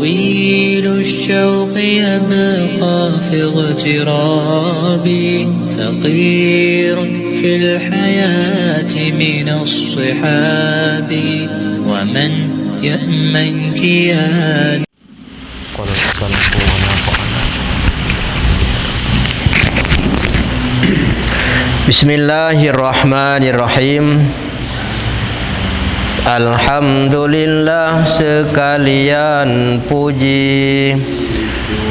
طويل الشوق يبقى في اغترابي ثقير في الحياة من الصحاب ومن يأمنك يا Bismillahirrahmanirrahim. Alhamdulillah sekalian puji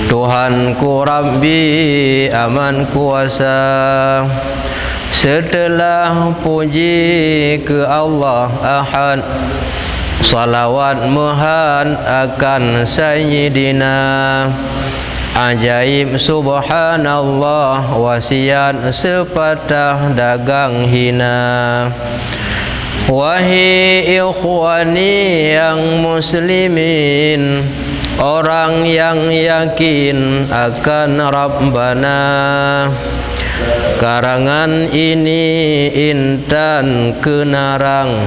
Tuhanku Rabbi aman kuasa. Setelah puji ke Allah Ahad, salawat muhan akan Sayyidina. Ajaib subhanallah wasiat sepatah dagang hina. Wahai ikhwani yang muslimin, orang yang yakin akan Rabbana, karangan ini intan kenarang,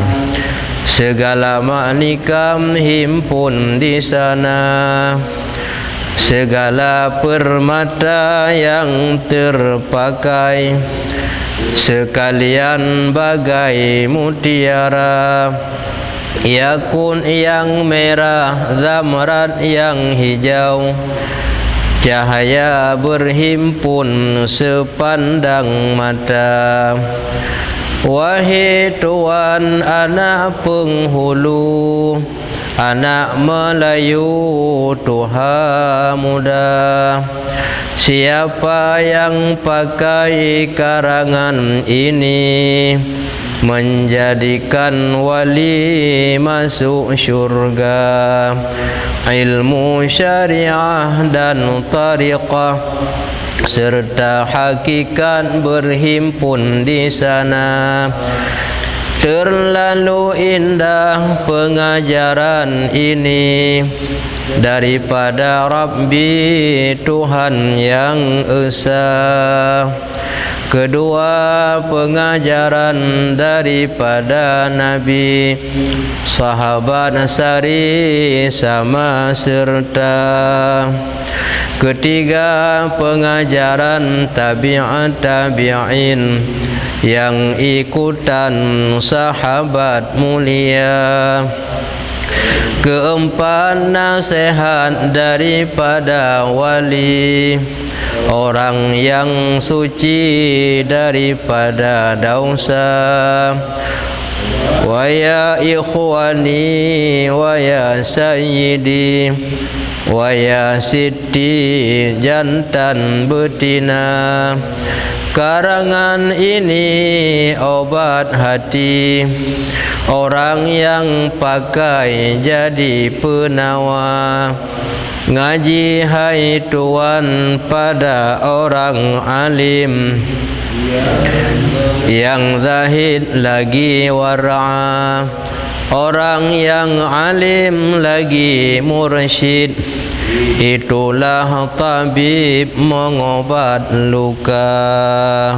segala maknikam himpun di sana. Segala permata yang terpakai sekalian bagai mutiara. Yakun yang merah, zamrad yang hijau, cahaya berhimpun sepandang mata. Wahai Tuan anak penghulu, anak Melayu Tuha muda, siapa yang pakai karangan ini menjadikan wali masuk syurga. Ilmu syariah dan tariqah serta hakikat berhimpun di sana. Terlalu indah pengajaran ini daripada Rabbi Tuhan yang Esa. Kedua pengajaran daripada Nabi, sahabat sari sama serta. Ketiga pengajaran tabi'at tabi'in yang ikutan sahabat mulia. Keempat nasihat daripada wali, orang yang suci daripada dosa. Wa ya ikhwani wa ya sayyidi wa ya siti jantan betina, karangan ini obat hati, orang yang pakai jadi penawa. Ngaji hai Tuan pada orang alim, yang zahid lagi wara', orang yang alim lagi mursyid, itulah tabib mengobat luka.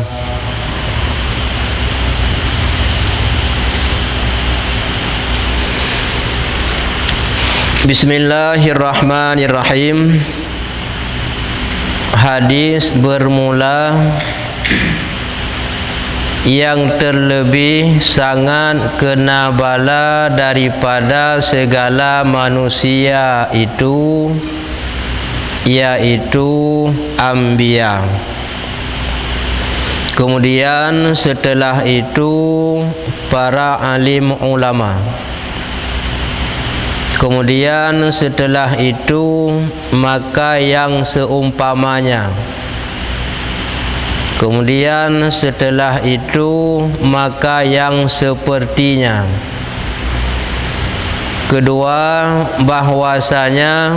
Bismillahirrahmanirrahim. Hadis bermula, yang terlebih sangat kena bala daripada segala manusia itu, yaitu Anbiya. Kemudian setelah itu para alim ulama. Kemudian setelah itu maka yang seumpamanya. Kemudian setelah itu maka yang sepertinya. Kedua, bahwasanya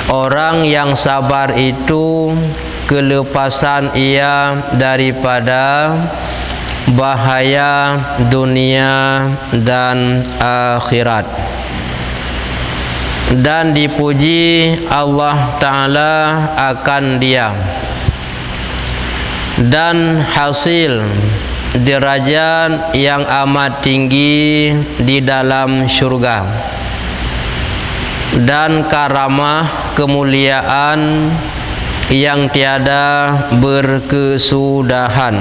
orang yang sabar itu kelepasan ia daripada bahaya dunia dan akhirat. Dan dipuji Allah Ta'ala akan dia. Dan hasil derajat yang amat tinggi di dalam syurga. dan karamah kemuliaan yang tiada berkesudahan.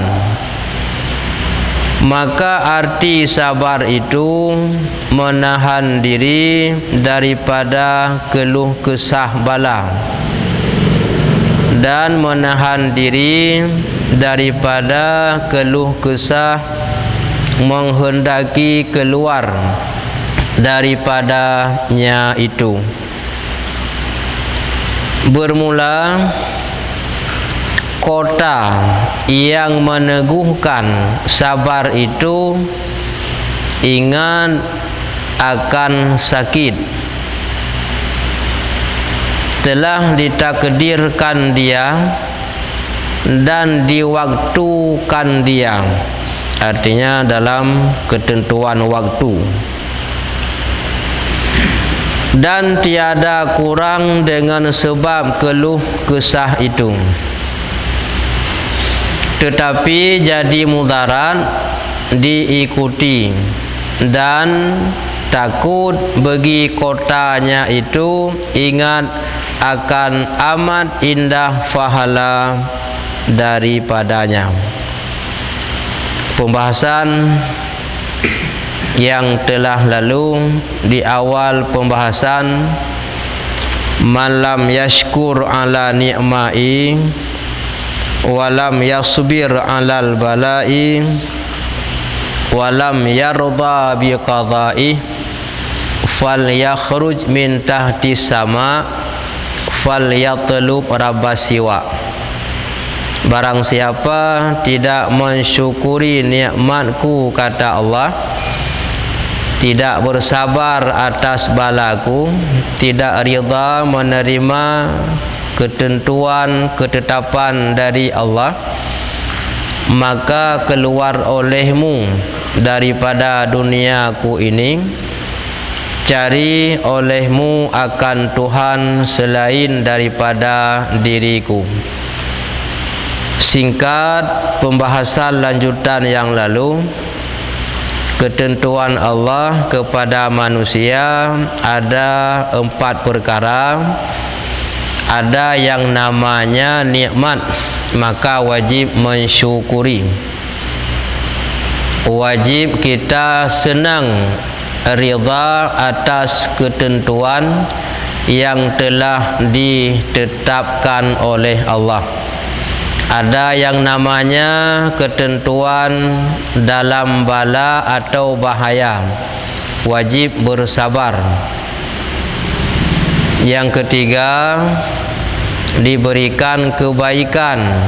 Maka arti sabar itu menahan diri daripada keluh kesah bala dan menahan diri daripada keluh kesah menghendaki keluar daripadanya itu. Bermula kota yang meneguhkan sabar itu ingat akan sakit. Telah ditakdirkan dia dan diwaktukan dia, artinya dalam ketentuan waktu, dan tiada kurang dengan sebab keluh kesah itu, tetapi jadi mudarat diikuti dan takut bagi kotanya itu ingat akan amat indah pahala daripadanya. Pembahasan yang telah lalu di awal pembahasan, malam yashkur ala ni'mai walam yasbir alal balai walam yarda bi qada'i fal yakhruj min tahti sama fal yatlub rabbasiwa. Barang siapa tidak mensyukuri nikmatku, kata Allah, tidak bersabar atas balaku, tidak rida menerima ketentuan ketetapan dari Allah, maka keluar olehmu daripada duniaku ini, cari olehmu akan Tuhan selain daripada diriku. Singkat pembahasan lanjutan yang lalu, ketentuan Allah kepada manusia ada 4 perkara. Ada yang namanya nikmat, maka wajib mensyukuri. Wajib kita senang rida atas ketentuan yang telah ditetapkan oleh Allah. Ada yang namanya ketentuan dalam bala atau bahaya, wajib bersabar. Yang ketiga, diberikan kebaikan,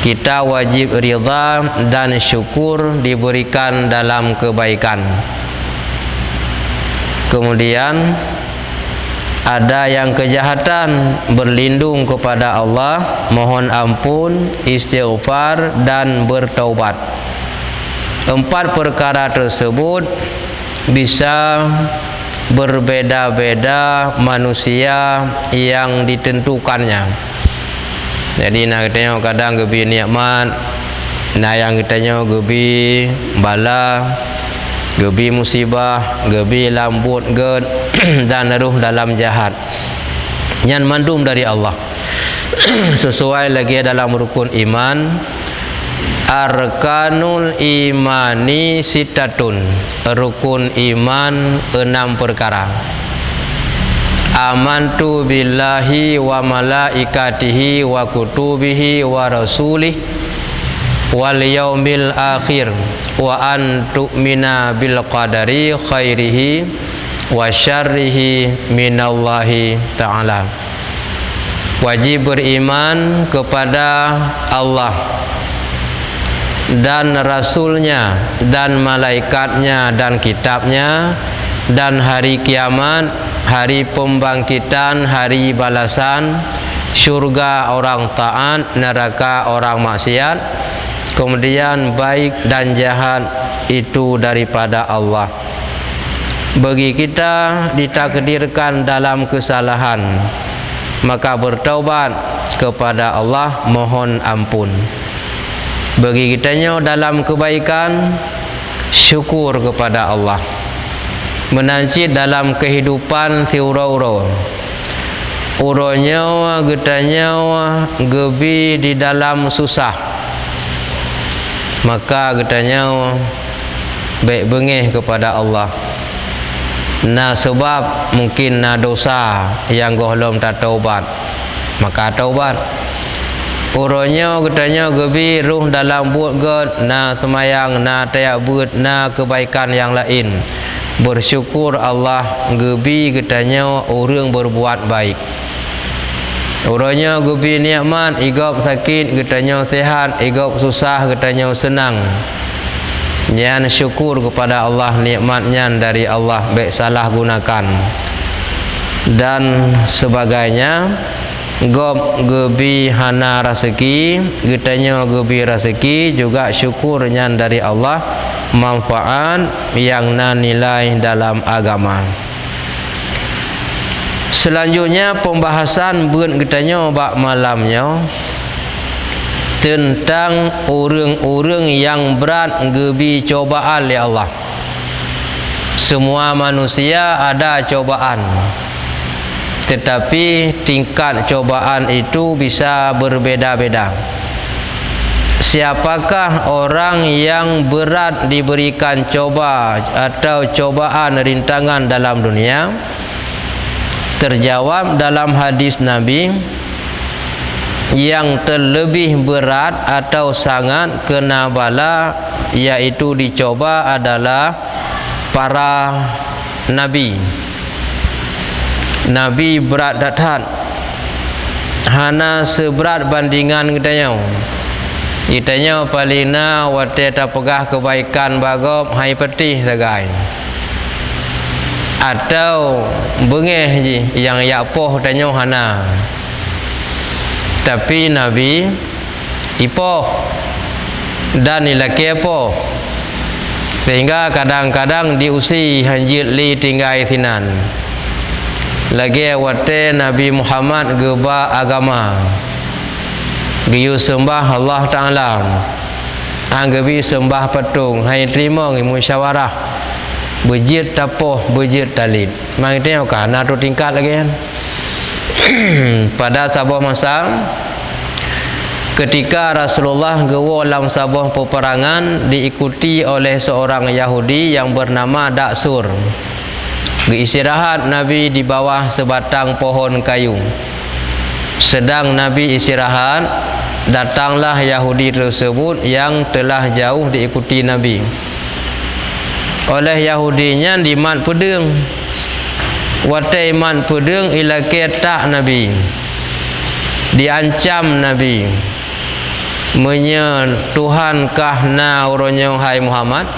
kita wajib rida dan syukur diberikan dalam kebaikan. Kemudian ada yang kejahatan, berlindung kepada Allah, mohon ampun, istighfar dan bertaubat. 4 perkara tersebut bisa berbeda-beda manusia yang ditentukannya. Jadi nak katanya kadang gebi nikmat, nah yang katanya gebi bala, gebi musibah, gebi lambut ged dan ruh dalam jahat. Yang mandum dari Allah. Sesuai lagi dalam rukun iman, arkanul imani sitatun, rukun iman 6 perkara. Amantu billahi wa malaikatihi wa kutubihi wa rasulih wal yaumil akhir wa an tu'mina bil qadari khairihi wa syarrihi minallahi ta'ala. Wajib beriman kepada Allah dan Rasulnya dan malaikatnya dan kitabnya dan hari kiamat, hari pembangkitan, hari balasan, syurga orang taat, neraka orang maksiat, kemudian baik dan jahat itu daripada Allah. Bagi kita ditakdirkan dalam kesalahan, maka bertaubat kepada Allah, mohon ampun. Bagi kitanya dalam kebaikan, syukur kepada Allah. menancit dalam kehidupan si uro-uro. Uronya getanya gebi di dalam susah, maka getanya baik bengih kepada Allah. Nah sebab mungkin na dosa yang gohlom tak taubat, maka taubat. Uronya getanya gebi ruh dalam buat get na semayang, na tayak buat, na kebaikan yang lain. Bersyukur Allah gebi getanya orang berbuat baik. Uronya gebi nikmat, igop sakit getanya sehat, igop susah getanya senang. Nyan syukur kepada Allah, nikmatnya dari Allah baik salah gunakan dan sebagainya. Gop gebi hana rezeki, getanya gebi rezeki juga syukurnya dari Allah, manfaat yang na nilai dalam agama. Selanjutnya pembahasan buat getanya bak malamnya tentang orang-orang yang berat gebi cobaan oleh Allah. Semua manusia ada cobaan, tetapi tingkat cobaan itu bisa berbeda-beda. Siapakah orang yang berat diberikan coba atau cobaan rintangan dalam dunia? Terjawab dalam hadis Nabi, yang terlebih berat atau sangat kena bala yaitu dicoba adalah para nabi. Nabi berat datang, hana seberat bandingan kitanya palina wate ta pegah kebaikan bagop hai petih sagai, atau bengeh je yang yapoh tanya hana. Tapi Nabi ipoh dan nilaki apoh, sehingga kadang-kadang diusi hanjit li tinggai sinan. Lagi wate Nabi Muhammad geba agama, giyu sembah Allah Ta'ala, anggebi sembah patung, hai terima musyawarah, bejit tapoh, bejit talib. Mang tengok kan ada tingkat lagi kan. Pada sebuah masa ketika Rasulullah gewa dalam sebuah peperangan diikuti oleh seorang Yahudi yang bernama Daksur. Istirahat Nabi di bawah sebatang pohon kayu. Sedang Nabi istirahat, datanglah Yahudi tersebut yang telah jauh diikuti Nabi. Oleh Yahudinya dimat pedeng, watai iman pedeng ila ketak Nabi, diancam Nabi, Tuhankah na uronyo hai Muhammad,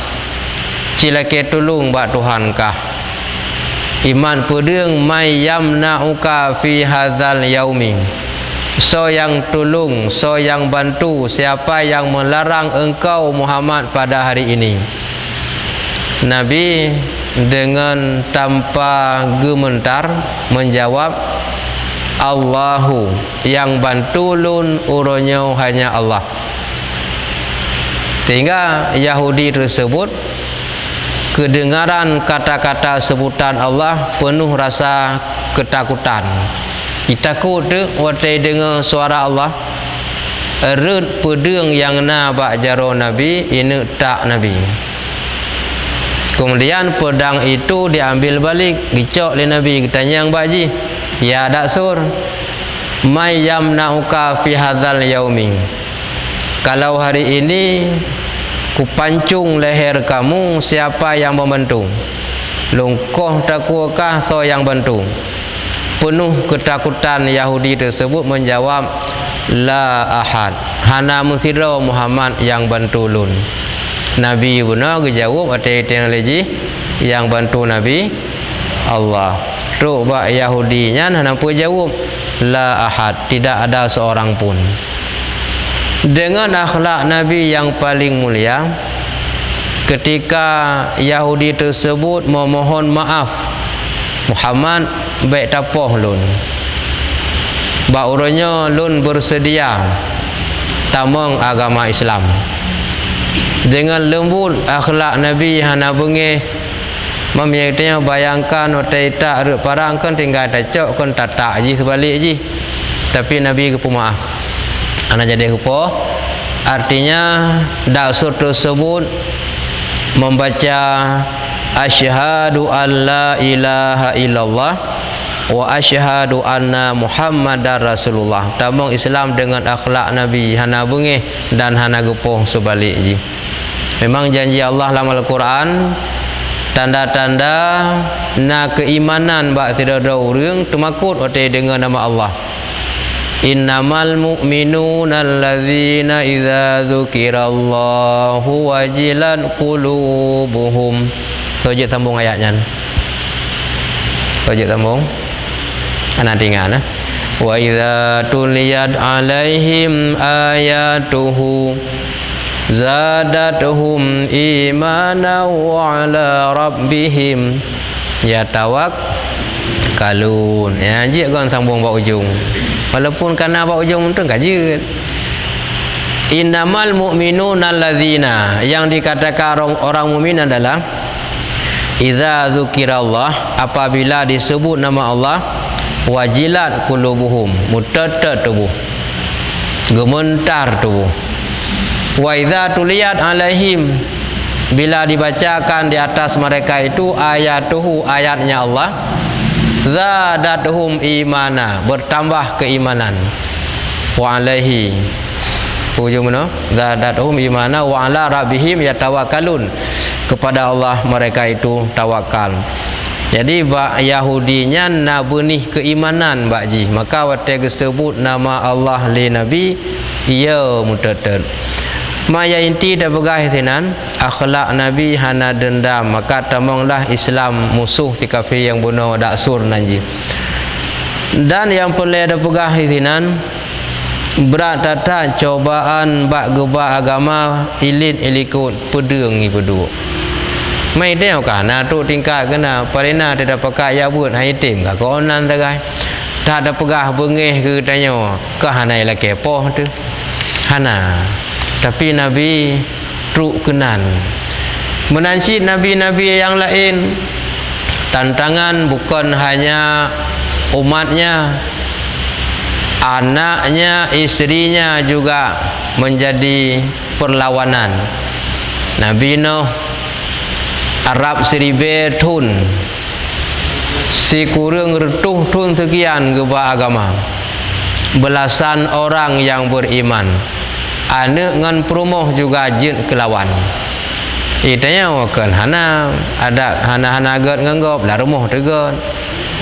cilake tulung bak Tuhankah. Iman pedeng may yamna'uka fi hadzal yaumi, so yang tolong, so yang bantu, siapa yang melarang engkau Muhammad pada hari ini. Nabi dengan tanpa gementar menjawab, Allahu, yang bantu lun uronyo hanya Allah. Sehingga Yahudi tersebut kedengaran kata-kata sebutan Allah penuh rasa ketakutan. Takut waktu dengar suara Allah. Erut pedeng yang na bak jaro Nabi, ini tak Nabi. Kemudian pedang itu diambil balik, dicok oleh Nabi, ditanya yang baji, ya Daksur, may yamna'uka fi hadzal yaumi, kalau hari ini kupancung leher kamu, siapa yang membantu? Lungkoh takuakah so yang bantu? Penuh ketakutan Yahudi tersebut menjawab, la ahad, hana musiro Muhammad yang bantu lun. Nabi benar jawab ada yang lagi yang bantu Nabi Allah. Teruk bak Yahudinya hana pun jawab, la ahad, tidak ada seorang pun. Dengan akhlak Nabi yang paling mulia, ketika Yahudi tersebut memohon maaf, Muhammad baik tapoh lun, bauranya lun bersedia tamang agama Islam. Dengan lembut akhlak Nabi hana bengih, Memang bayangkan otai tak ruk parang kan tinggal tacok kan tatak je sebalik je. Tapi Nabi kepu maaf. Ana jadi kepo. Artinya daksur tersebut membaca asyhadu alla ilaha illallah wa asyhadu anna muhammadar rasulullah. Tamong Islam dengan akhlak Nabi hana bengih dan hana gepoh sebalik je. Memang janji Allah dalam Al-Quran, tanda-tanda na keimanan bak tidak ada orang temakut otai dengan nama Allah. Innamal mu'minuna allazina idza dzukirallahu wajilat qulubuhum. Sojek sambung ayatnya. Sojek sambung. Ana tinggal wa idza tuliyat alaihim ayatuhu zadatuhum imana wa ala rabbihim yatawakkalun. Ya, jik kan sambung bak ujung. Walaupun karena bak ujung tu kajut. Innamal mu'minuna allazina, yang dikatakan orang mukmin adalah idza dzukirallah, apabila disebut nama Allah, wajilat qulubuhum, mutatat tubuh, gementar tubuh. Wa idza tuliyat alaihim, bila dibacakan di atas mereka itu ayatuhu, ayatnya Allah, zadatuhum imana, bertambah keimanan. Wa alaihi, ujung mana? Zadatuhum imana wa ala rabbihim yatawakkalun, kepada Allah mereka itu tawakal. Jadi bak Yahudinya nak benih keimanan bakji, maka waktu disebut nama Allah li Nabi, ya mutatat. Maya inti dah begah tinan akhlak Nabi hana dendam, maka tamonglah Islam musuh ti kafir yang bunuh daksur nanji. Dan yang perlu ada begah tinan berat tata cobaan bak gebak agama ilit ilikut pedeng ni peduk. Mai tengok kan na tu tingkat kena parina tidak pakai ya buat hai tim ka konan tagai. Tak ada pegah bengih ke tanya ke hanai la kepoh tu. Hana. Tapi Nabi truk kenan menansid nabi-nabi yang lain. Tantangan bukan hanya umatnya, anaknya, istrinya juga menjadi perlawanan. Nabi Nuh Arab seribe tun si kurang retuh tun sekian gebak agama, belasan orang yang beriman, anak ngan perumoh juga jin kelawan. Itanya wakan hana ada hana agak nganggap lah rumah tegan,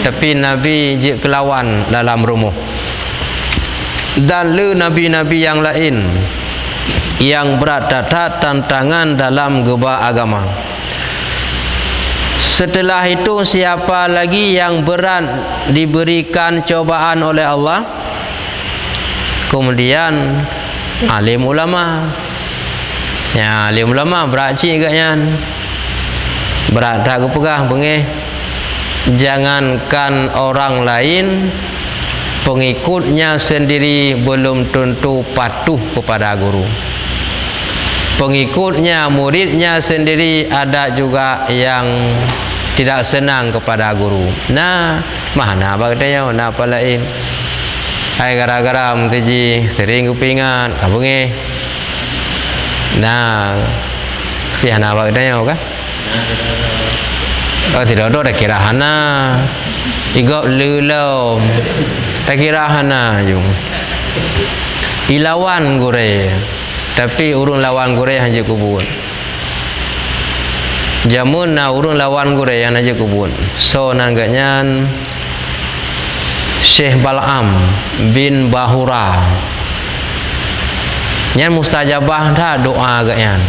tapi Nabi jin kelawan dalam rumah. Dan le nabi-nabi yang lain yang berat datat tantangan dalam gebak agama. Setelah itu siapa lagi yang berat diberikan cobaan oleh Allah? Kemudian alim ulama. Ya, alim ulama berat cik agaknya. Berat tak kepegah bengih. Jangankan orang lain, pengikutnya sendiri belum tentu patuh kepada guru. Pengikutnya, muridnya sendiri ada juga yang tidak senang kepada guru. Nah, mana bagainya nak apa lain? Hai gara-gara mesti sering kupingat, apa nge? Nah, pihak nak bagainya kan? Oh tidak ada kira hana, igap lelom, tak kira hana jung. Ilawan gure. Tapi urung lawan gure hanya kubun. Jamun na urung lawan gure yang aja kubun. So nangganya Syekh Bal'am bin Bahura. Nyan mustajabah dah doa agaknya.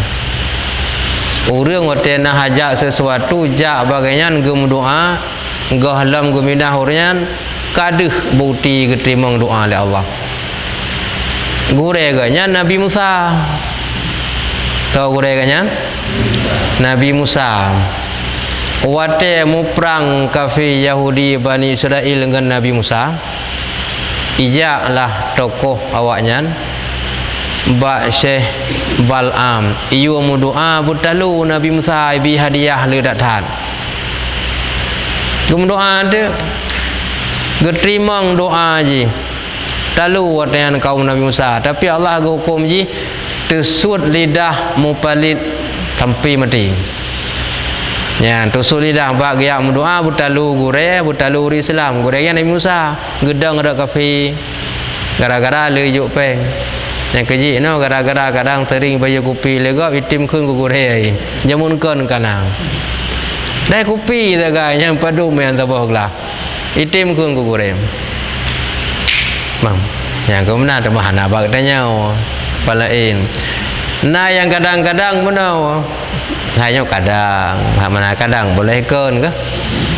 Urung waktu nak hajak sesuatu jak bagainya gem doa, gahlam gemidah urang kaduh bukti keterima doa oleh Allah. Gure agaknya Nabi Musa. Tahu gure agaknya? Nabi Musa. Wate mu perang kafir Yahudi Bani Israel dengan Nabi Musa. Ijaklah tokoh awaknya Ba Syekh Bal'am. Iyu mu doa butalu Nabi Musa bi hadiah le dathat. Gum doa dia gerimang doa je lalu watayan kaum Nabi Musa, tapi Allah hukum je tersut lidah mupalit sampai mati. Ya, tersut lidah bak giak mendoa butalu gure butalu uri Islam gure yang Nabi Musa gedang ada kafe gara-gara lejuk peng yang keji no gara-gara kadang tering baju kopi legap itim kun gure jamun kon kana dai kopi taga yang padum yang tabah lah itim kun gure bang yang kemudian tambah nak bak tanya palain nah yang kadang-kadang menau hanya kadang mana kadang boleh kon ke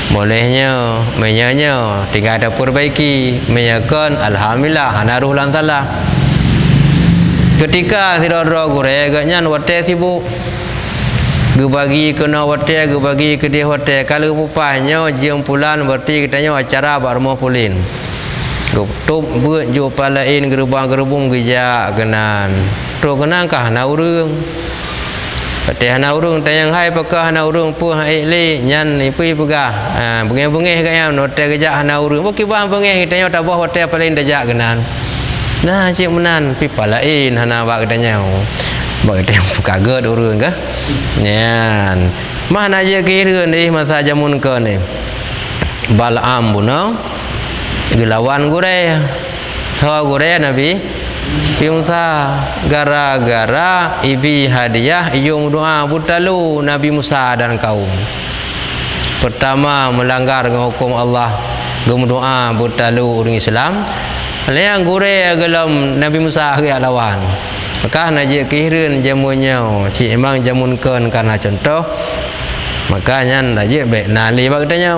bolehnya menyanya tinggal ada perbaiki menyakan alhamdulillah hanaruh lantalah ketika tidak-tidak gure agaknya wate sibuk gebagi kena wate gebagi ke dia wate kalau pupahnya jam pulan berarti katanya acara barmo pulin gutup buat jo palain gerbang-gerbung geja genan tu kenangkah hana urang pati hana urang tayang hai pakah hana urang pu hai le nyan ni pi pegah bengeh-bengeh kaya note geja hana urang bo kibang bengeh katanya tabah wate palain dajak genan nah cik menan pi palain hana bak katanya bak katanya kaget urang kah nyan mana je kira ni masa jamun ke ni Balaam buno gelawan gure hawa gure Nabi Musa gara-gara ibi hadiah iyung doa butalu Nabi Musa dan kaum pertama melanggar hukum Allah gum doa butalu orang Islam yang gure gelam Nabi Musa ke lawan maka naji kirin jamunya ci emang jamun kon karena contoh makanya naji baik nali bagdanya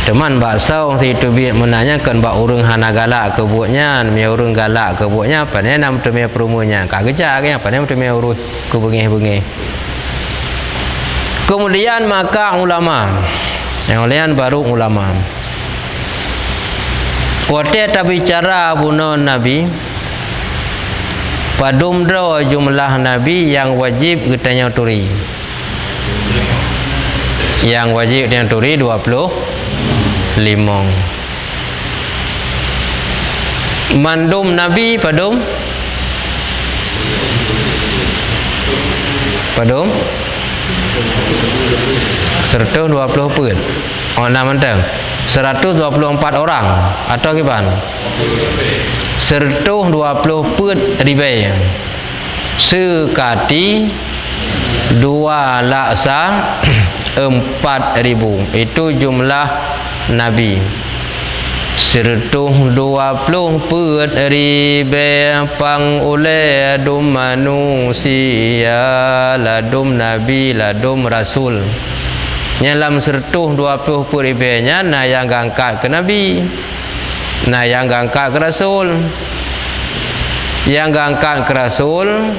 teman baksau thì tu biar menanyakan bak urang hana galak ke buatnya mi urang galak ke buatnya apa ni nam tu mi perumunya ka geja ke apa ni tu mi urus ke bengeh-bengeh kemudian maka ulama yang lain baru ulama wate tak bicara bunon Nabi padum dro jumlah Nabi yang wajib getanya turi yang wajib yang turi 25 mandum Nabi padum 120 pun orang mentang 124 orang atau gimana 120 pun ribai sekati 2 laksa 4.000 itu jumlah Nabi 120 put ribe pang oleh dum manusia ladum Nabi ladum Rasul nyalam 120 put ribe nya na yang gangkat ke Nabi na yang gangkat ke Rasul yang gangkat ke Rasul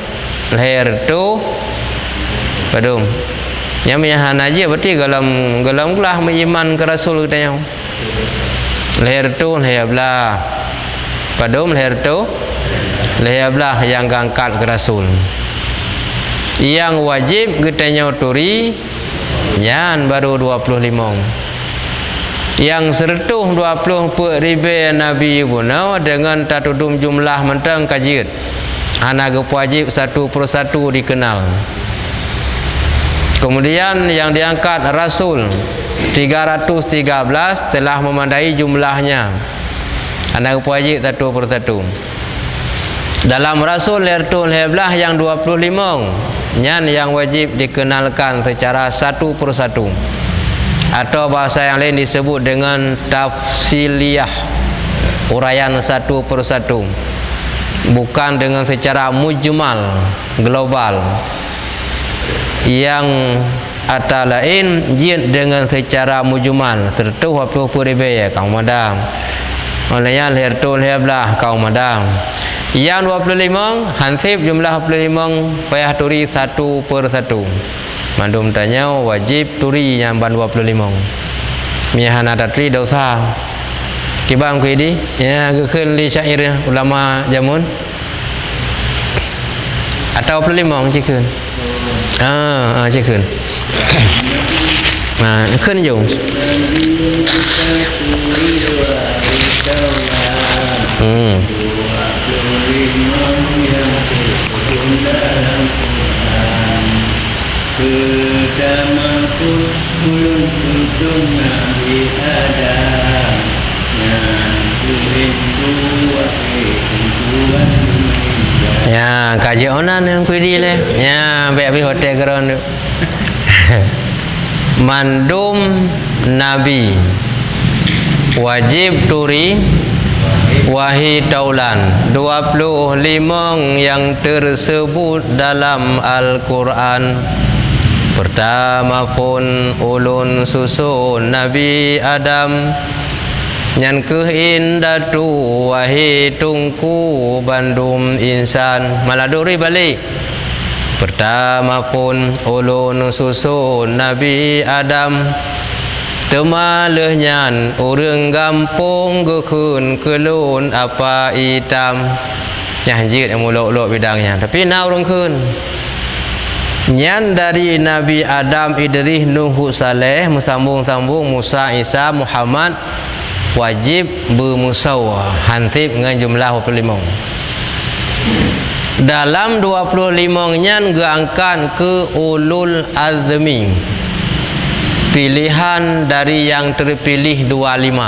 lahir tu padum yang menyahan aja berarti galam gelah mengiman ke Rasul katanya lahir tu lahir belah padum lahir tu lahir belah yang gangkat ke Rasul yang wajib katanya turi nyan baru 25 yang 120 ribu Nabi guna dengan tatudum jumlah mentang kajit anak wajib satu persatu dikenal. Kemudian yang diangkat Rasul 313 telah memandai jumlahnya anak wajib satu persatu. Dalam Rasul lertul heblah yang 25 nyan yang wajib dikenalkan secara satu persatu atau bahasa yang lain disebut dengan tafsiliyah uraian satu persatu bukan dengan secara mujmal global yang atau lain jid dengan secara mujmal tertu 20 ribu ya kaum madam olehnya lertul heblah kaum madam yang 25 hansib jumlah 25 payah turi satu persatu mandum tanya wajib turi yang ban 25 miyahana datri dosa kibang kuidi ya keun li syair ulama jamun atau 25 cik kun cik kun kun jom ya kaji onan yang kuidi le ya be hotel geron mandum nabi wajib turi wahid taulan 25 yang tersebut dalam Al-Quran. Pertama pun ulun susun Nabi Adam nyan kehin datu wahid tungku bandum insan maladuri balik. Pertama pun ulun susun Nabi Adam temaleh nyan urang gampung gekun kelun apa hitam nyahjit yang muluk-uluk bidangnya tapi na urang kun nyan dari Nabi Adam Idris Nuh Saleh musambung-sambung Musa Isa Muhammad wajib bermusawah hantib dengan jumlah 25 dalam 25 nyan geangkan ke ulul azmi pilihan dari yang terpilih 25.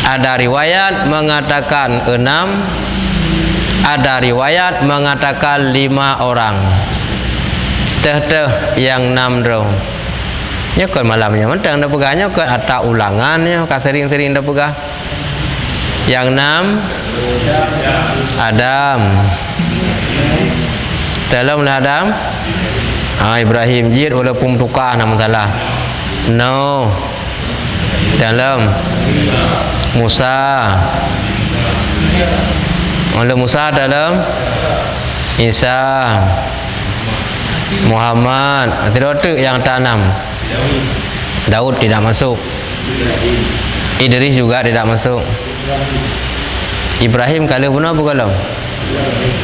Ada riwayat mengatakan 6, ada riwayat mengatakan 5 orang. Teh yang 6 roh. Nya kan malamnya mentang dah pegahnya kan ada ulangannya ka sering-sering dah pegah. Yang 6 Adam. Dalam Adam Ibrahim jid walaupun tukar nama salah. No. Dalam Musa. Oleh Musa dalam Isa. Muhammad. Tidak tu yang tak 6. Daud tidak masuk. Idris juga tidak masuk. Ibrahim kalau pun apa kalau?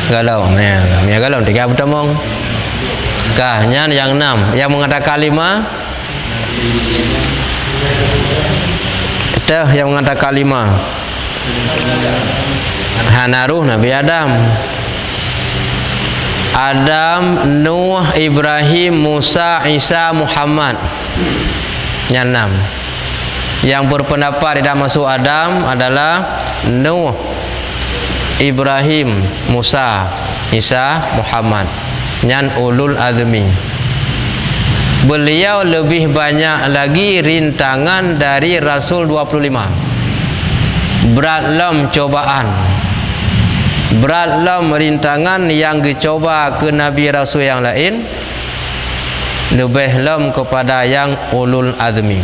Galau. Ya galau 3 pertama. Kahnya yang 6 yang mengatakan 5 itu yang mengatakan 5 Hanaruh Nabi Adam Nuh Ibrahim Musa Isa Muhammad yang 6 yang berpendapat tidak masuk Adam adalah Nuh Ibrahim Musa Isa Muhammad nyan ulul azmi. Beliau lebih banyak lagi rintangan dari Rasul 25. Berat lam cobaan. Berat lam rintangan yang dicoba ke Nabi Rasul yang lain. Lebih lam kepada yang ulul azmi.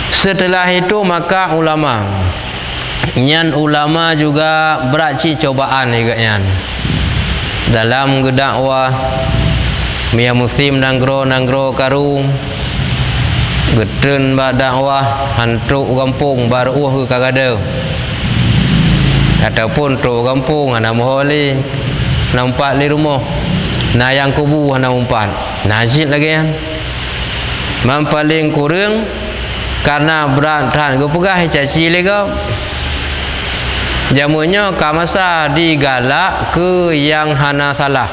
Setelah itu maka ulama. Nyan ulama juga berat cobaan juga nyan. Dalam dakwah mia muslim nanggro karu gedren ba dakwah hantu kampung baruh ke kagada ataupun tu kampung ana moholi nampak di rumah na yang kubu ana umpat najid lagi kan mampaling kurang karena berat tan go pegah caci lega jamunya kamasa digalak ke yang hana salah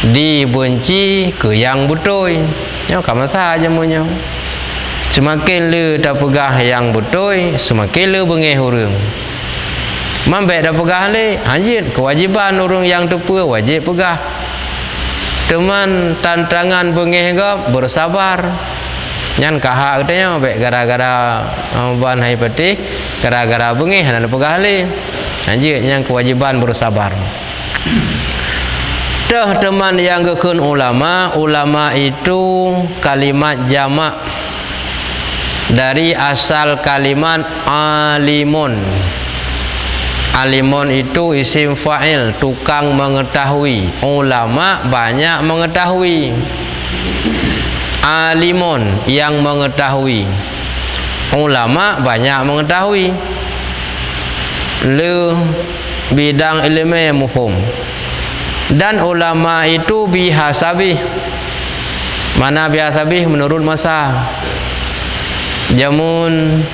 dibenci ke yang betul ya kamasa jamunya semakin le dah pegah yang betul semakin le bengih urang mambe dah pegah le anjit kewajiban urang yang tepa wajib pegah teman tantangan bengih ke bersabar nyan kahak katanya baik gara-gara ban hai peti gara-gara bengih nak pegah le anjir yang kewajiban bersabar dah teman yang gekun ulama itu kalimat jamak dari asal kalimat alimun. Alimun itu isim fa'il tukang mengetahui, ulama banyak mengetahui. Alimun yang mengetahui, ulama banyak mengetahui. Le bidang ilmu yang muhum. Dan ulama itu bihasabi, mana bihasabi menurut masa. Jamun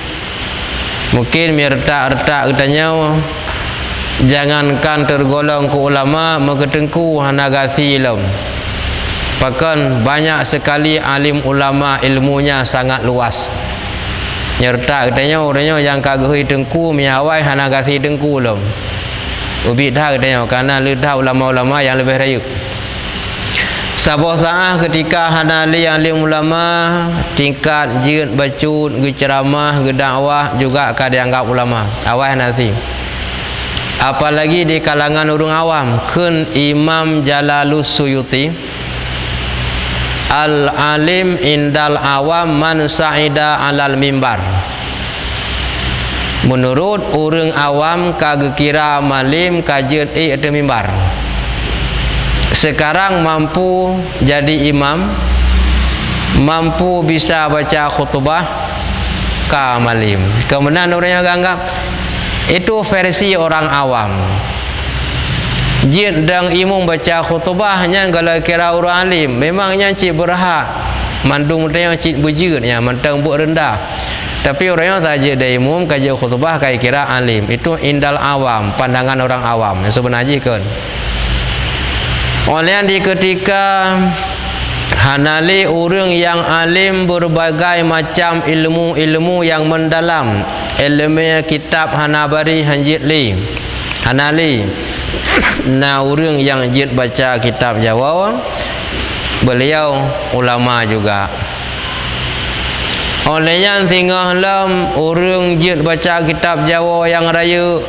mungkin mertak-retak katanya, jangankan tergolong ke ulama mengetengku hanagasi ilmu. Bahkan banyak sekali alim ulama ilmunya sangat luas. Nyerta katanya orangnya yang kagui tengku miawai hanagasi tengku lom. Ubi dah katanya karena lidah ulama-ulama yang lebih rayu. Sabah saah ketika hanali alim ulama tingkat jid bacut ceramah dakwah juga dianggap ulama awal nanti. Apalagi di kalangan orang awam kun Imam Jalalus Suyuti al-alim indal awam man sa'ida alal mimbar. Menurut orang awam kagak kira malim kajian atau mimbar. Sekarang mampu jadi imam, mampu bisa baca khutbah ka malim. Kemudian orangnya anggap itu versi orang awam. Jid dan imam baca khutbahnya kalau kira orang alim memangnya cik berhak mandung dia cik bujurnya mentang buat rendah, tapi orangnya saja dari imam kaji khutbah kayak kira alim itu indal awam, pandangan orang awam yang sebenarnya kan. Oleh di ketika hanali orang yang alim berbagai macam ilmu yang mendalam, ilmu kitab Hanabari Hanjitli hanali. Nah orang yang jid baca kitab Jawa, beliau ulama juga. Olehnya tinggal dalam orang jid baca kitab Jawa yang raya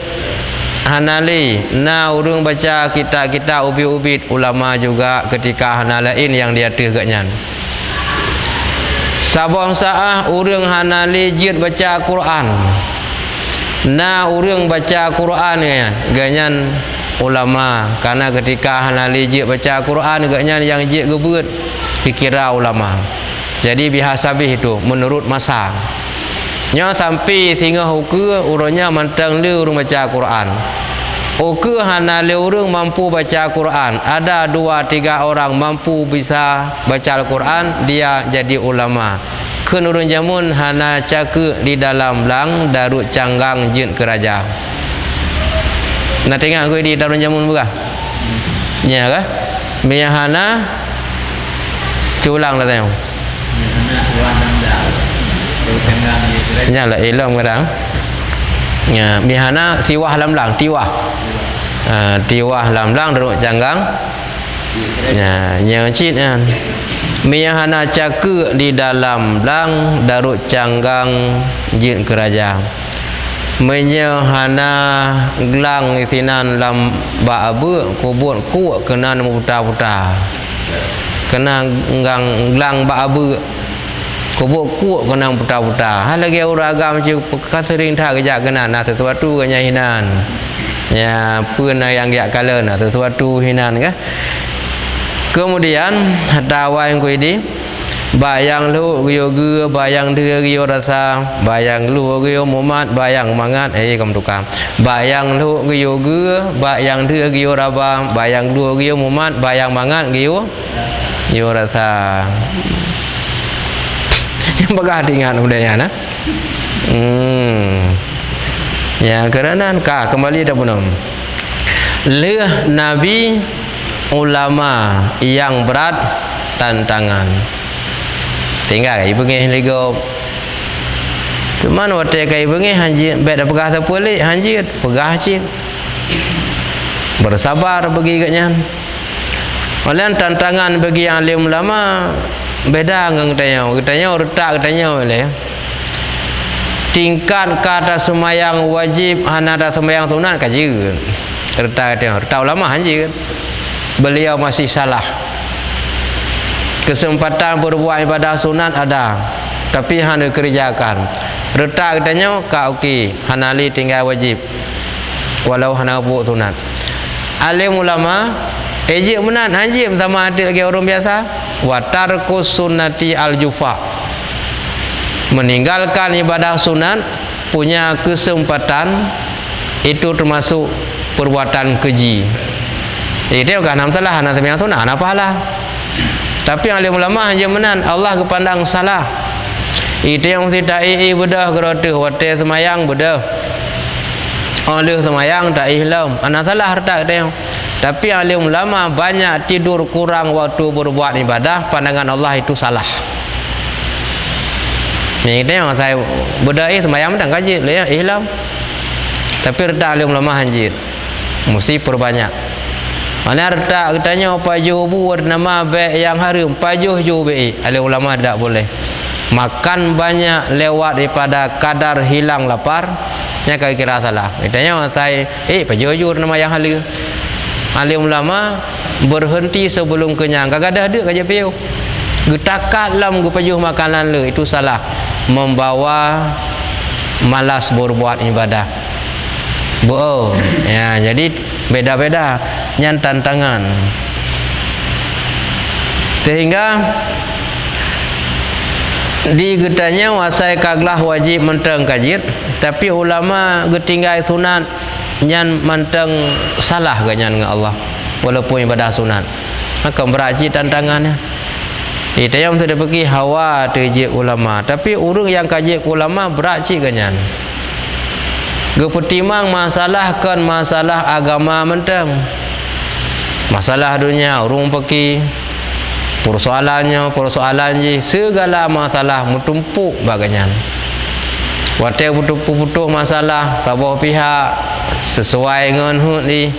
hanali. Nah orang baca kitab-kitab ubit-ubit ulama juga ketika hanalain yang dia tegaknya. Sabah saah orang hanali jid baca Quran. Nah orang baca Quran ganyan ulama, karena ketika hanali jid baca Quran ganyan yang jid gebut dikira ulama. Jadi bihasabi itu menurut masa. Nya sampai sehingga hukum urangnya mantang dia orang baca Quran. Hukum hanali orang mampu baca Quran. Ada 2-3 orang mampu bisa baca Al-Quran, dia jadi ulama. Kun urang jamun hana cake di dalam lang darut canggang jin kerajaan. Nak tengok gue di dalam jamun buka? Ya kah? Miyahana culang dah tengok. Ya lah ilmu kadang. Ya miyahana tiwah lam-lang tiwah. Tiwah lam-lang darut canggang. Ya nyecit kan. Miyahana cake di dalam lang darut canggang jin kerajaan. Menyahana gelang isinan lam ba'abu kubur kuat kena putar-putar. Kena gelang ba'abu kubur kuat kena putar-putar. Hal lagi orang agam je kasering tak kejak kena nak sesuatu kena hinan. Ya pun yang dia kala nak sesuatu hinan kah? Kemudian dakwah yang kuidi bayang lu giyo ge bayang dia giyo rasa bayang lu giyo mumat bayang mangat kamu tukang bayang lu giyo ge bayang dia giyo raba bayang lu giyo mumat bayang mangat giyo rasa yang bagah ingat budaya nah ya kerana kah kembali dah punam leh nabi ulama yang berat tantangan tinggal ibu ngeh lego cuman waktu kai bengi hanjit beda pegah tak boleh hanjit pegah cik bersabar bagi katnya oleh tantangan bagi alim ulama beda dengan katanya retak katanya oleh tingkat kata semayang wajib hanada semayang sunat kaji retak katanya retak ulama hanjit beliau masih salah. Kesempatan berbuat ibadah sunat ada, tapi hanya kerjakan. Retak katanya kau okey, hanali tinggal wajib. Walau hanya buat sunat. Alim ulama ejek menat hanjim sama hati lagi orang biasa. Wa tarkus sunnati al-jufa. Meninggalkan ibadah sunat punya kesempatan itu termasuk perbuatan keji. Itu kan nam telah ana yang sunat ana pahala. Tapi alim ulama hanya menan Allah kepandang salah. Itu yang tidak bedah geroteh wate semayang bedah. Oleh semayang tak ihlam. Ana salah harta dia. Tapi alim ulama banyak tidur kurang waktu berbuat ibadah, pandangan Allah itu salah. Ni itu yang saya bedah semayang dan kaji le ihlam. Tapi retak alim ulama hanjir. Mesti perbanyak. Mana retak katanya pajuh buat nama baik yang haram, pajuh ju baik. Alim ulama tak boleh. Makan banyak lewat daripada kadar hilang lapar, nya kira salah. Katanya saya pajuh ju nama yang halal. Alim ulama berhenti sebelum kenyang. Kagak ada kerja piu. Getakat lam gepajuh makanan le, itu salah. Membawa malas berbuat ibadah. Ya, jadi beda-beda nyan tantangan. Sehingga di getanya wasai kaglah wajib menteng kajit, tapi ulama getinggai sunat nyan manteng salah ganyan dengan Allah walaupun ibadah sunat. Maka beraji tantangannya. Itu yang sudah pergi hawa terjik ulama, tapi urang yang kaji ulama beraji ganyan. Gepetimang masalahkan masalah agama menteng. Masalah dunia urang pergi persoalan je segala masalah metumpuk baganyan. Wate putuk-putuk masalah tabah pihak sesuai dengan hak ni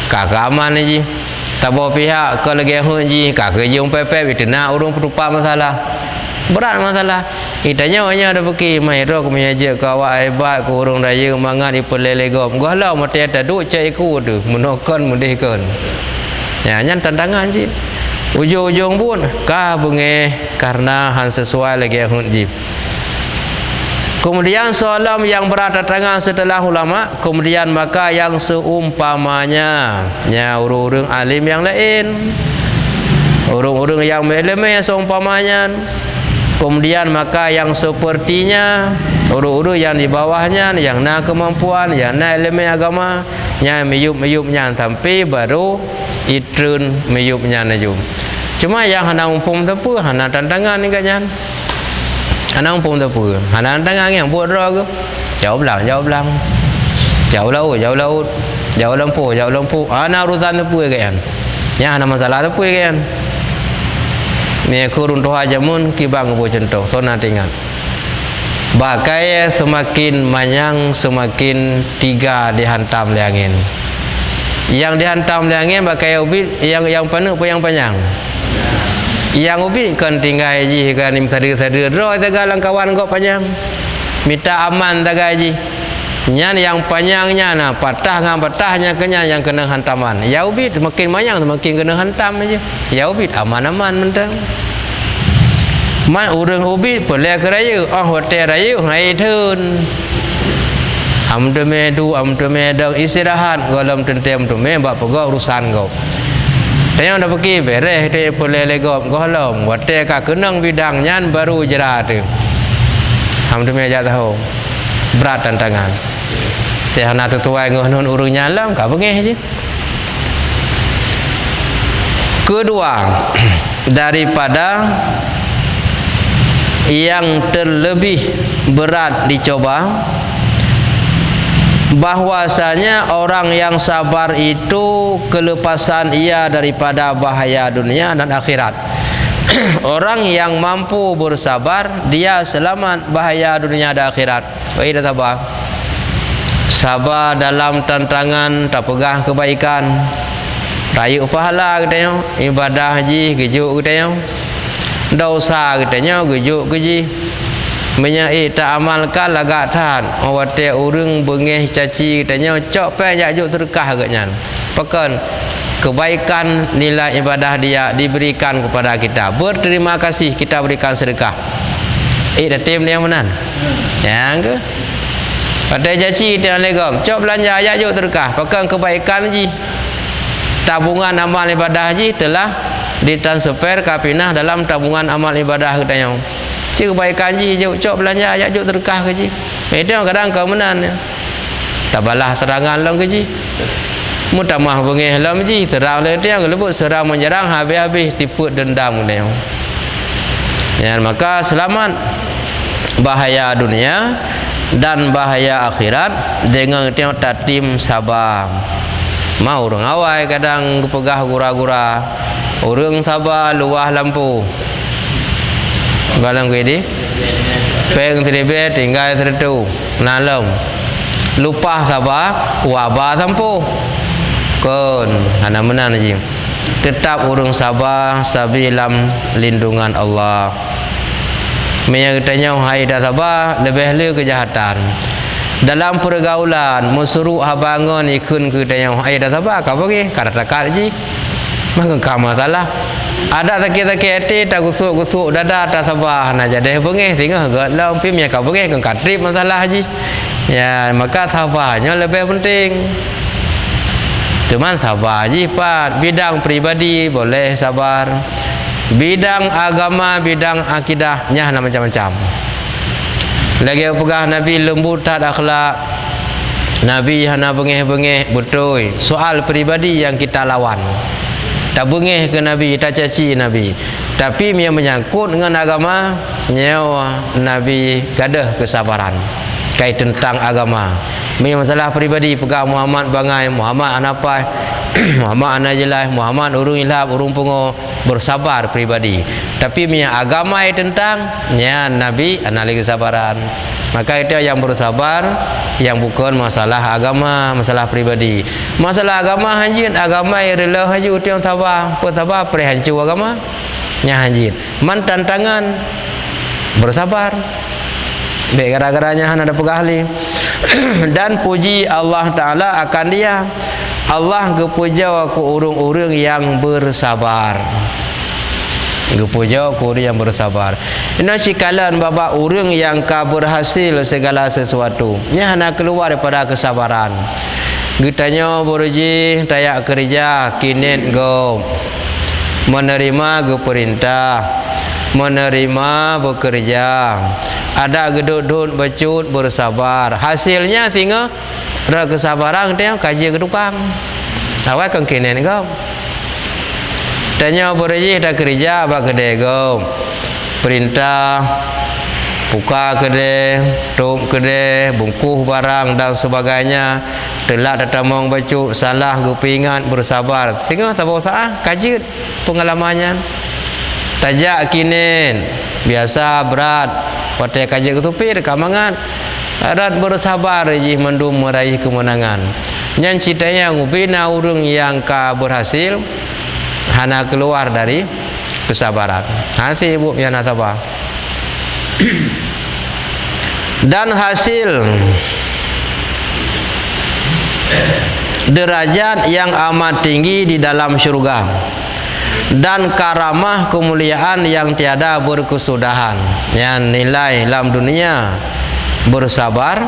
kagaman ni tabah pihak ke lagi hak ji kagak je pepep itu nak urang petupak masalah berat masalah itanya hanya ada pergi mai ro ku mengaje ke awak hebat ku urang raya mangat di pelelegom gohlau mate ada duk cek ku tu menokon mendihkan ya nyan tantangan ji ujung-ujung pun ka bengeh karena han sesuai lagi hak ji. Kemudian soalan yang berdatangan setelah ulama, kemudian maka yang seumpamanya nya urang-urang alim yang lain, urang-urang yang ilmu yang seumpamanya, kemudian maka yang sepertinya urang-urang yang di bawahnya, yang na kemampuan, yang na ilmu agama, nya meyup-meyupnya sampai baru itrun meyupnya najum. Cuma yang hana umpum tepu, hana tantangan ni kanyan. Anak pun tak apa. Anak tangan yang buat roh ke? Jauh belang. Jauh lampu. Anak urusan tak apa kan? Yang anak masalah tak apa kan? Ni kurun tuh aja mun kibang buat contoh. So nanti ingat. Bakai semakin manyang semakin tiga dihantam di angin. Yang dihantam di angin bakai ubi yang penuh apa yang panjang? Yang ubi kan tinggal ji kan tadi roh tagalang kawan kau panjang minta aman tagai ji nyan yang panjangnya nah patah patahnya kenya yang kena hantaman ya ubi makin panjang makin kena hantam aja ya ubi aman-aman mentang man urang ubi boleh keraya hotel raya hai thun amdeme dang istirahat galam tentem tu bak pegau urusan kau. Saya dah pergi beres dia boleh legop golong wate ka kenang bidang nyan baru jerat tu. Ham tu meja tahu. Berat tantangan. Saya nak tuai ngonon urang nyalam ka bengeh je. Kedua, daripada yang terlebih berat dicoba bahwasanya orang yang sabar itu kelepasan ia daripada bahaya dunia dan akhirat. Orang yang mampu bersabar dia selamat bahaya dunia dan akhirat. Baik dah sabar. Sabar dalam tantangan tak pegah kebaikan. Raya pahala katanya, ibadah haji gejuk katanya. Dosa katanya gejuk keji. Menyai tak amalkan lagak tahan awate urang bengeh caci katanya cok pe jajuk terkah agaknya pekan kebaikan nilai ibadah dia diberikan kepada kita berterima kasih kita berikan sedekah datim dia menan yang ke pada caci kita legam cok belanja jajuk terkah pekan kebaikan ji tabungan amal ibadah ji telah ditransfer ke pinah dalam tabungan amal ibadah katanya. Cik kebaikan ji cok belanja ajak terkah ke ji. Itu kadang kau menan. tabalah terangan long keji mutamah bengih long ji terang le dia gelebut serang menyerang habis-habis tipu dendam dia ya. Maka selamat bahaya dunia dan bahaya akhirat dengan tengok tatim sabar. Mau orang awal kadang pegah gura-gura, orang sabar luah lampu balang gede peng terebe tinggal tertu nalom lupa sabar wabah tampu kon hana menan je tetap urung sabar sabilam lindungan Allah. Yang tanya hai dah sabar lebih le kejahatan dalam pergaulan musuruh habangun ikun ke tanya hai dah sabar kau bagi kata-kata je maka kau masalah ada sakit-sakit hati tak gusuk-gusuk dada tak sabar nak jadi bengih tinggal gak lam pimnya kau bagi kau katrip masalah je ya. Maka sabarnya lebih penting. Cuman sabar je Pak. Bidang pribadi boleh sabar, bidang agama, bidang akidahnya nak macam-macam. Lagi pegah Nabi lembut tak akhlak, Nabi hana bengih-bengih betul. Soal pribadi yang kita lawan. Tak bengih ke Nabi, tak caci Nabi. Tapi yang menyangkut dengan agama, nyawa Nabi gadah kesabaran kait tentang agama. Masalah pribadi pegang Muhammad bangai, Muhammad anapai, Muhammad anajelah, Muhammad urung ilham, urung pungo, bersabar pribadi. Tapi agama tentang nya Nabi anali kesabaran. Maka itu yang bersabar, yang bukan masalah agama, masalah pribadi. Masalah agama hanjin, agama yang rela haji utiang sabar, sabar prehancur agama. Nya hanjin. Man tantangan bersabar. Baik gara-garanya hana ada pegahli. Dan puji Allah Ta'ala akan dia. Allah kepuja ku urung-urung yang bersabar. Kepuja ku urung yang bersabar. Ini sikalan bapa urung yang ka berhasil segala sesuatu. Nya hana keluar daripada kesabaran. Gitanya beruji tayak kerja kinin go menerima ke perintah, menerima bekerja. Ada gedut-dut becut bersabar. Hasilnya tinggal kesabaran dia kaji ke tukang. Awak kan kenen kau. Tanya beruji dah kerja bak kedai kau. Perintah buka kedai, tutup kedai, bungkus barang dan sebagainya. Telat datang mong becut, salah kepingat bersabar. Tengok tak usah kaji pengalamannya. Tajak kinen biasa berat. Pada kaji ketupi kamangan adat bersabar ji mendum meraih kemenangan. Yang citanya ngubina urung yang ka berhasil hana keluar dari kesabaran. Hati ibu yang sabar. Dan hasil derajat yang amat tinggi di dalam syurga dan karamah kemuliaan yang tiada berkesudahan. Yang nilai dalam dunia bersabar,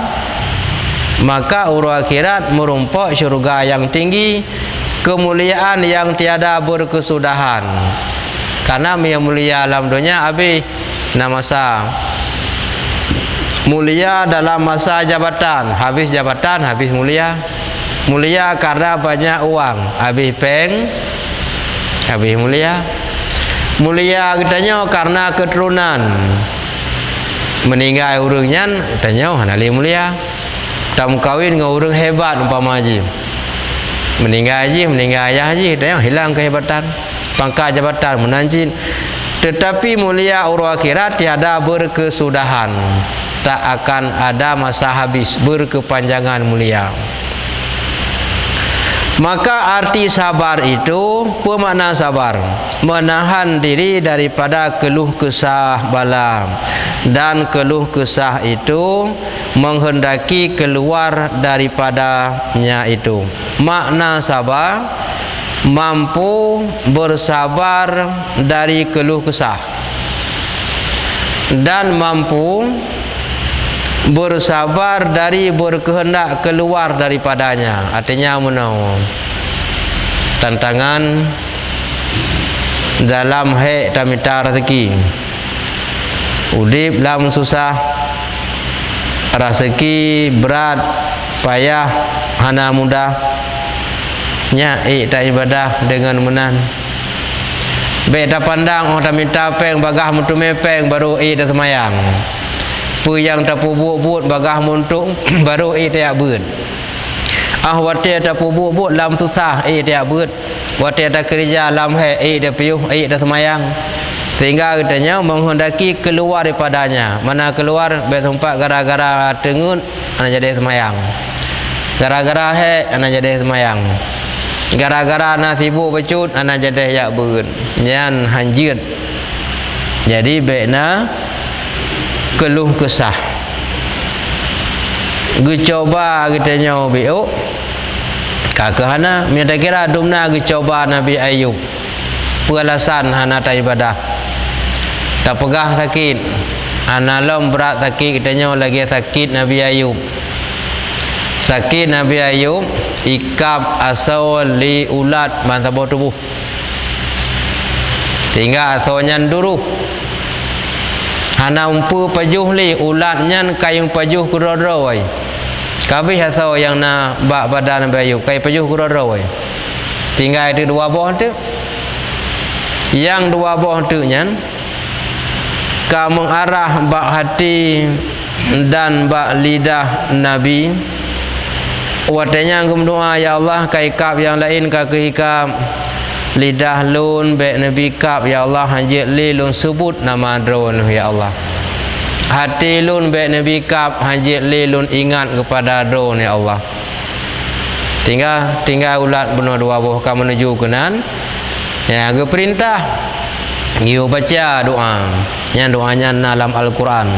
maka urung akhirat merumpok syurga yang tinggi, kemuliaan yang tiada berkesudahan. Karena yang mulia dalam dunia habis nama masa mulia dalam masa jabatan, habis jabatan habis mulia. Mulia karena banyak uang, habis peng habis mulia. Mulia katanya karena keturunan, meninggal urungnya katanya hanali mulia. Tam kawin dengan urung hebat umpama haji, meninggal ayah haji katanya hilang kehebatan, pangkat jabatan menanjin. Tetapi mulia urung akhirat tiada berkesudahan, tak akan ada masa habis, berkepanjangan mulia. Maka arti sabar itu, pemakna sabar, menahan diri daripada keluh kesah bala, dan keluh kesah itu menghendaki keluar daripadanya itu. Makna sabar, mampu bersabar dari keluh kesah dan mampu bersabar dari berkehendak keluar daripadanya. Artinya menau tantangan dalam hak tamita rezeki, udip dalam susah, rezeki berat, payah hana mudah nya tak ibadah dengan menan be tak pandang orang tak minta peng bagah mutu mepeng baru dah semayang pu yang tak pubuk-buk bagah muntung baru tak beut watia tak pubuk-buk lam susah tak beut watia tak kerja lam dah piuh dah semayang sehingga katanya menghendaki keluar daripadanya. Mana keluar bertempat gara-gara tengut anak jadi semayang, gara-gara anak jadi semayang, gara-gara anak sibuk becut anak jadi yak beun yan hanjir. Jadi baikna keluh kesah gecoba katanya biuk kakahana minta kira dumna gecoba Nabi Ayub pengalasan hana tak ibadah tak pegah sakit analom berat sakit katanya lagi sakit Nabi Ayub sakit Nabi Ayub ikap asal li ulat mantabau tubuh tinggal asalnya duru hana umpu pajuh li ulat nyan kayung pajuh kurodro wai kabih asal yang na bak badan Nabi Ayub kay pajuh kurodro wai tinggal itu dua buah tu yang dua buah tu nyan ka mengarah bak hati dan bak lidah Nabi watanya berdoa ya Allah kai kap yang lain ka kehikap lidah lun bek Nabi kap ya Allah hanjit li lun sebut nama drone ya Allah hati lun bek Nabi kap hanjit li lun ingat kepada drone ya Allah tinggal ulat benar dua buah ka menuju kenan ya ke perintah you baca doa yang doanya dalam Al-Quran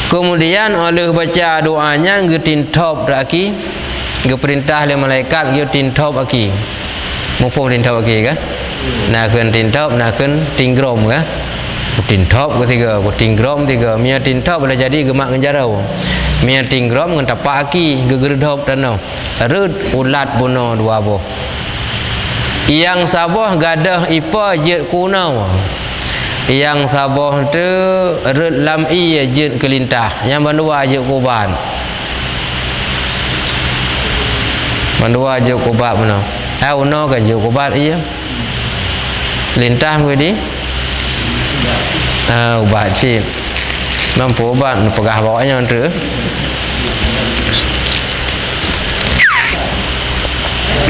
kemudian oleh baca doanya getintop lagi ke perintah oleh malaikat you tintop lagi mufum tintop lagi kan nak kan tintop nak kan tinggrom kan tintop ketiga tinggrom tiga mia tintop boleh jadi gemak ngejarau mia tinggrom ngan tapak lagi gegerdop tanau rud ulat bunuh dua buah yang sabah gadah ipa jet kunau yang sabah tu rut lam i jet kelintah yang bandua jet kuban bandua jet kubat mana uno kan jet kubat iya lintah gue di ubat cip mampu ubat pegah bawanya tu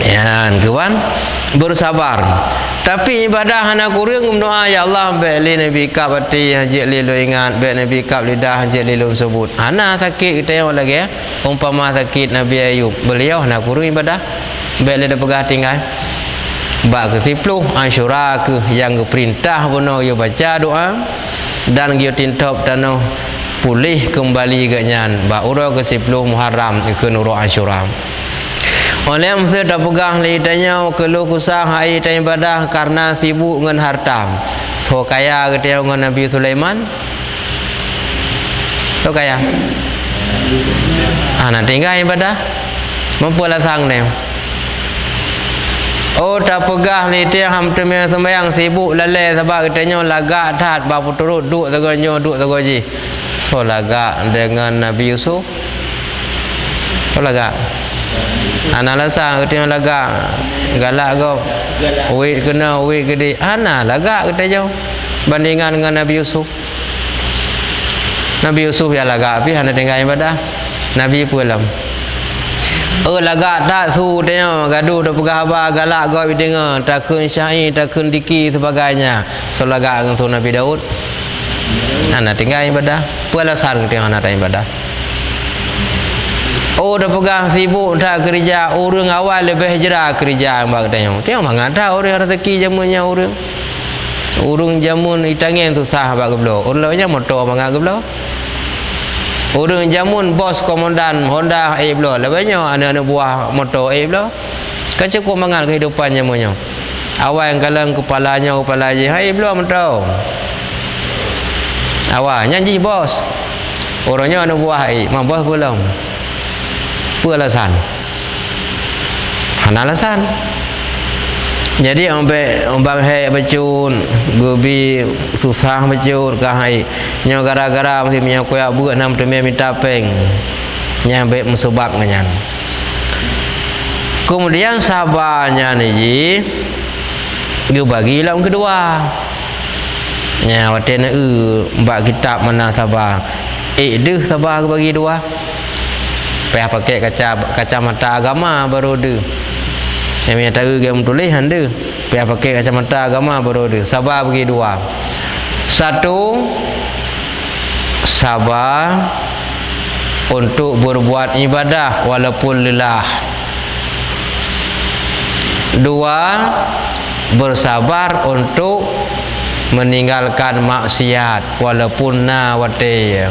ya kawan bersabar tapi ibadah anak kurang berdoa ya Allah beli Nabi kap hati hajat lilu ingat beli Nabi kap lidah hajat lilu sebut anak sakit kita yang lagi umpama sakit Nabi Ayub beliau anak kurang ibadah beli dah pegah tinggal bak ke 10 Asyura ke yang perintah benar you baca doa dan you tintop tanah pulih kembali ke nyan bak urau ke 10 Muharram ke nurul Asyura oleh yang saya dah pegang lidahnya keluh kusah hai tak ibadah karena sibuk dengan harta so kaya kita dengan Nabi Sulaiman so kaya nak tinggal ibadah mampu lasang ni tak pegang lidah hampir sembahyang sibuk lalai sebab katanya lagak tat bapu turut duk tegonyo duk tegoji so lagak dengan Nabi Yusuf so lagak anak lasa kita lagak galak kau wait kena wait gede anak lagak kita jauh bandingan dengan Nabi Yusuf ya lagak tapi hanya tinggal ibadah Nabi pulang lagak tak su tengok gaduh dah pegah abah galak kau dengar takun syai takun diki sebagainya so lagak dengan tu Nabi Daud anak tinggal ibadah pualasan kita anak tak ibadah dah pegang sibuk tak kerja orang awal lebih hijrah kerja mbak tanya tengok mengata orang rezeki jamunnya orang jamun itangin tu sah bak geblo orang lainnya motor mangat geblo orang jamun bos komandan Honda blo lebihnya anak-anak buah motor blo kan cukup mangat kehidupan jamunnya awal yang kalang kepala je blo motor awal nyanyi bos orangnya anak buah bos belum alasan alasan jadi ombang hai bacun gobi susah bacun kahai nyo gara-gara mesti punya koyak buat nam temia minta peng yang baik musabaknya. Kemudian sabarnya ni dia bagi lah yang kedua. Nya watena mbak kitab mana sabar. Deh sabar bagi dua. Payah pakai kacamata agama baru dia. Yang punya tahu game tulisan dia. Payah pakai kacamata agama baru dia. Sabar bagi dua. Satu, sabar untuk berbuat ibadah walaupun lelah. Dua, bersabar untuk meninggalkan maksiat walaupun na wate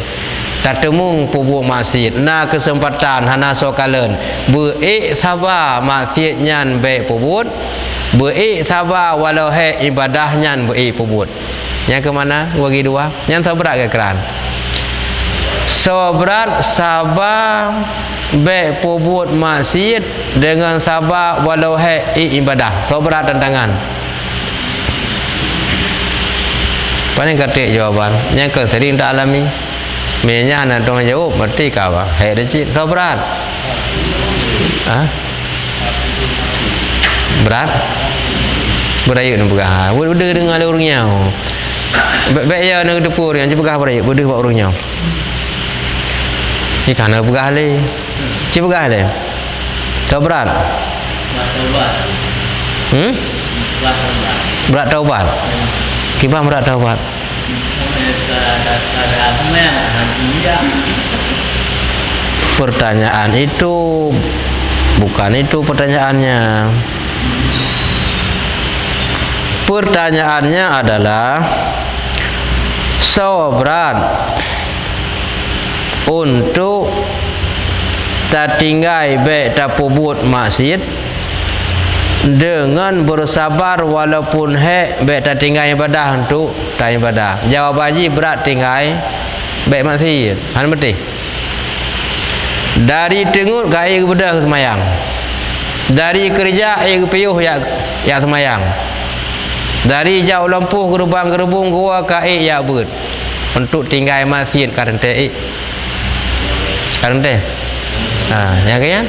tak temung pubuk maksiat na kesempatan hana sokalen sabar maksiat nyan baik pubut sabar walau he ibadah nyan pubut. Yang ke mana bagi dua yang sabrat ke keran sabrat sabar baik pubut maksiat dengan sabar walau he ibadah. Sabrat tantangan. Paling ketik jawapan. Yang ke sering tak alami. Minyak nak dong jawab mesti kau. Hai recit sabrat. Berat. Berayut nak pegah. Udah dengar ada orangnya. Baik ya nak depur yang pegah berayut. Udah buat orangnya. Ikan nak pegah le. Cik pegah le. Sabrat. Berat taubat. Kibah berat taubat. Pertanyaan itu bukan itu pertanyaannya. Pertanyaannya adalah sabrat untuk tak tinggal baik tak pubut maksiat dengan bersabar walaupun baik tak tinggal ibadah untuk tak ibadah. Jawab haji berat tinggal baik maksiat. Han betul. Dari tengut ke air bedah semayang. Dari kerja air piyuh ya semayang. Dari jauh lampuh gerbang-gerbung gua ke air ya ber. Untuk tinggal maksiat karente karente. Yang kan?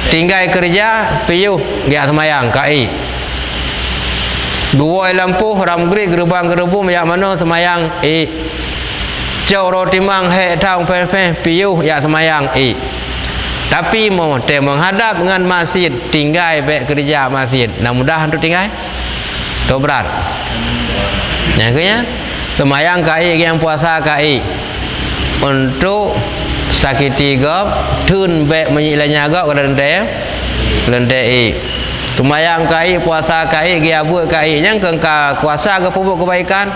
Tinggal kerja piyuh dia semayang kai. Dua lampu ramgri gerbang-gerbung yang mana semayang jauh roti mang taung pe piyuh ya semayang tapi mau menghadap dengan masjid tinggal baik kerja masjid nak mudah untuk tinggal tu berat. Yang kaya semayang kai yang puasa kai untuk sakiti gop tun baik menyilanya gop kada lente tumayang kai puasa kai dia buat kai yang kengka kuasa ke pupuk kebaikan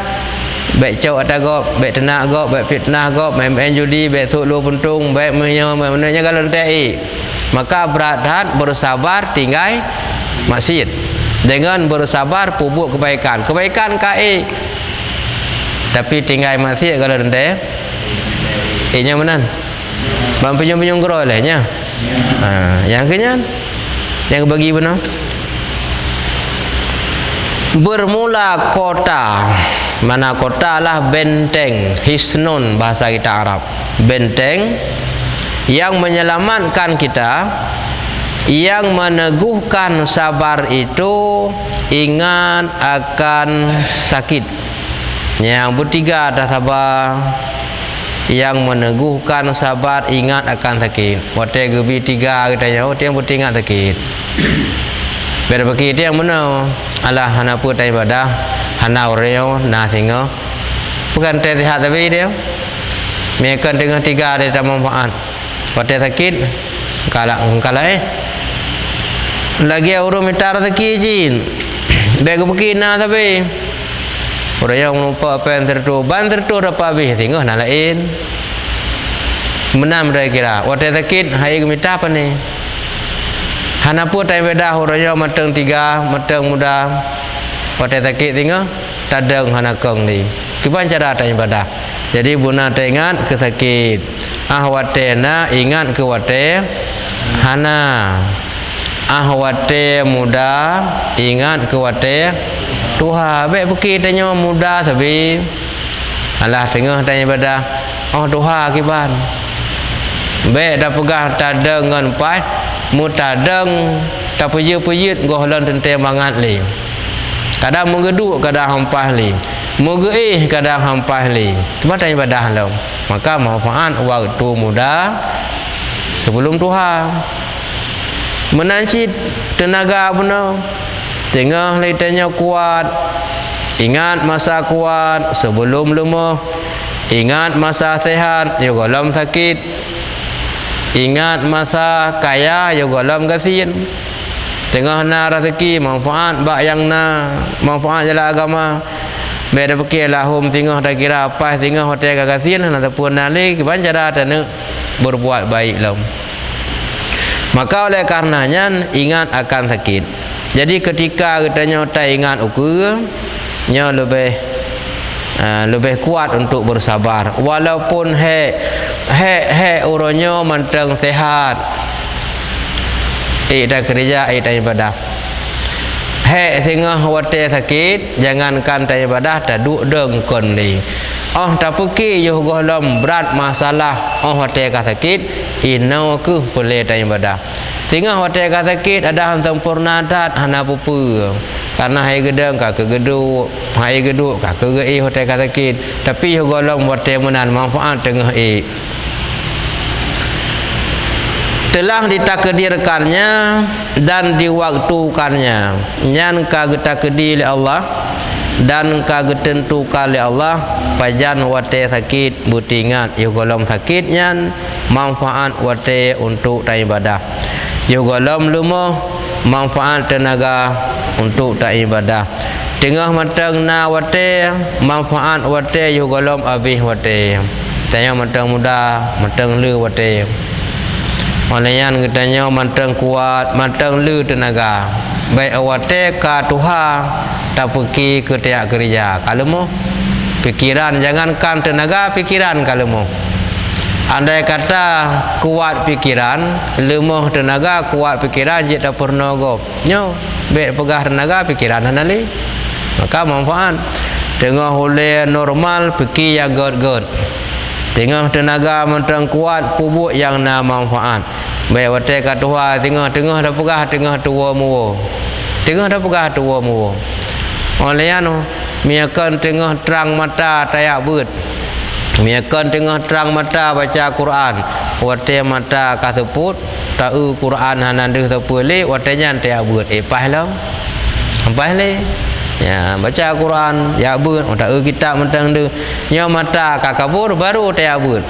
baik cau ada gop baik tenak gop baik fitnah gop main judi baik thulu puntung baik menanya kalau lente maka berat bersabar tinggal masjid dengan bersabar pupuk kebaikan kai tapi tinggal masjid kalau lente nya mana penyung-penyung gerol lehnya. Yang kenyan yang bagi benar bermula kota. Mana kota lah benteng hisnun bahasa kita Arab. Benteng yang menyelamatkan kita, yang meneguhkan sabar itu ingat akan sakit. Yang bertiga ada sabar. Yang meneguhkan sabar ingat akan sakit. Waktu gebi tiga katanya, yang putih ingat sakit. Biar bagi dia yang mana? Allah hana pun tak ibadah, hana orang na singo. Bukan terlihat tapi dia. Mereka dengan tiga dia tak manfaat. Waktu sakit, kalah lagi orang minta rezeki jin. Biar bagi na tapi. Orang yang lupa apa yang ban tertu dapat habis tinggal nak lain menam mereka kira waktu sakit hari gemita apa ni hana pun time beda orang yang matang tiga matang muda waktu sakit tinggal tadang hana kong ni kiban cara tanya pada jadi buna ingat ke sakit watena ingat ke wate hana wate muda ingat ke wate Tuhan baik bukit tanya muda tapi alah tengah tanya pada Tuhan kiban Baik dah pegah tadeng ngan pai, mu tadeng tak pejut-pejut goh lan tente mangat li. Kadang menggeduk, kadang hampas li. Mugeih kadang hampas li. Tempat ibadah lo. Maka manfaat waktu muda sebelum Tuhan. Menanci tenaga benar. Tengah litanya kuat. Ingat masa kuat sebelum lemah. Ingat masa sehat juga lam sakit. Ingat masa kaya juga lam gafin. Tengah na rezeki manfaat bak yang na manfaat jalan agama. Beda fikir lahum tengah dah kira apa tengah hotel gagasin ataupun nalik banjara dan berbuat baik lam. Maka oleh karenanya ingat akan sakit. Jadi ketika kita tak ingat ukur nya lebih kuat untuk bersabar walaupun orangnya manteng sehat dah kerja dah ibadah tengah wate sakit jangankan tak ibadah tak duk deng kon ni tak pergi yo golom berat masalah wate ka sakit inau ke boleh tak ibadah tengah wate ka sakit ada sempurna dat hana pupu karena hai gedeng ka kegeduk hai geduk ka kegei hotel ka sakit tapi yo golong wate menan manfaat tengah telah ditakdirkannya dan diwaktukannya nyan kagak takdir oleh Allah dan kagak tentukan oleh Allah pajan wate sakit butingat yo golom sakit nyan manfaat wate untuk ibadah yo golom lumah manfaat tenaga untuk ibadah tengah matang na wate manfaat wate yo golom habis wate tanya matang muda matang lu wate olehnya katanya manteng kuat manteng lu tenaga baik awate ka Tuhan tak pergi ke tiap kerja kalau mau pikiran jangankan tenaga pikiran kalau mau andai kata kuat pikiran lemah tenaga kuat pikiran je tak pernah go nyo baik pegah tenaga pikiran hanali maka manfaat tengah oleh normal pergi yang god tengah tenaga manteng kuat pubuk yang na manfaat baik wate ka Tuhan tengah dah pegah tengah tua mu tengah dah pegah tua mu oleh anu miakan tengah terang mata tayak beut miakan tengah terang mata baca Quran wate mata ka seput tau Quran hanan deus tepele wate nyan tayak beut pas lah pas le ya baca Quran ya beut tau kitab mentang de nya mata ka kabur baru tayak beut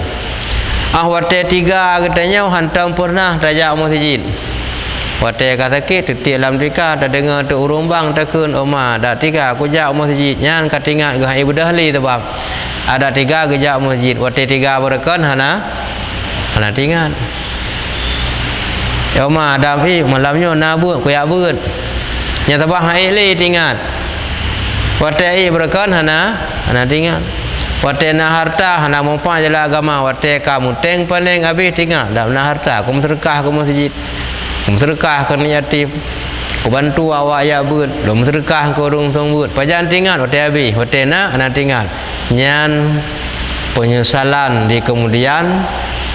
wate tiga katanya hantam pernah tajak masjid wate kata sakit titik lam tika dah dengar tu urung bang takun oma dah tiga aku jak masjid nyan katingat gah ibadah li sebab ada tiga gejak masjid wate tiga berkan hana tingat oma dah malamnya nabut kuyak beut nya tabah hai li tingat wate berkan hana tingat wate na harta hana mampu jalan agama wate kamu teng paling habis tinggal dak na harta kum sedekah ke masjid kum sedekah ke yatim ku bantu awak ya beut dom sedekah ke urung sambut pajan tinggal wate habis wate na hana tinggal nyan penyesalan di kemudian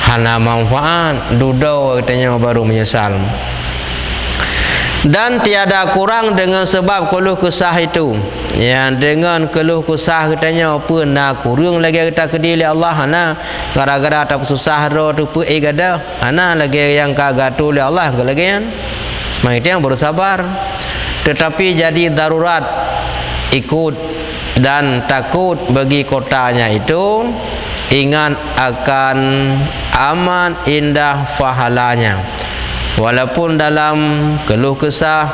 hana manfaat dudau katanya baru menyesal dan tiada kurang dengan sebab keluh kesah itu ya dengan keluh kesah katanya apa nak kurang lagi kita kedili Allah hana gara-gara tak susah ro tu pe gada hana lagi yang kagak tu oleh Allah lagi kan mai yang bersabar tetapi jadi darurat ikut dan takut bagi kotanya itu ingat akan aman indah pahalanya walaupun dalam keluh kesah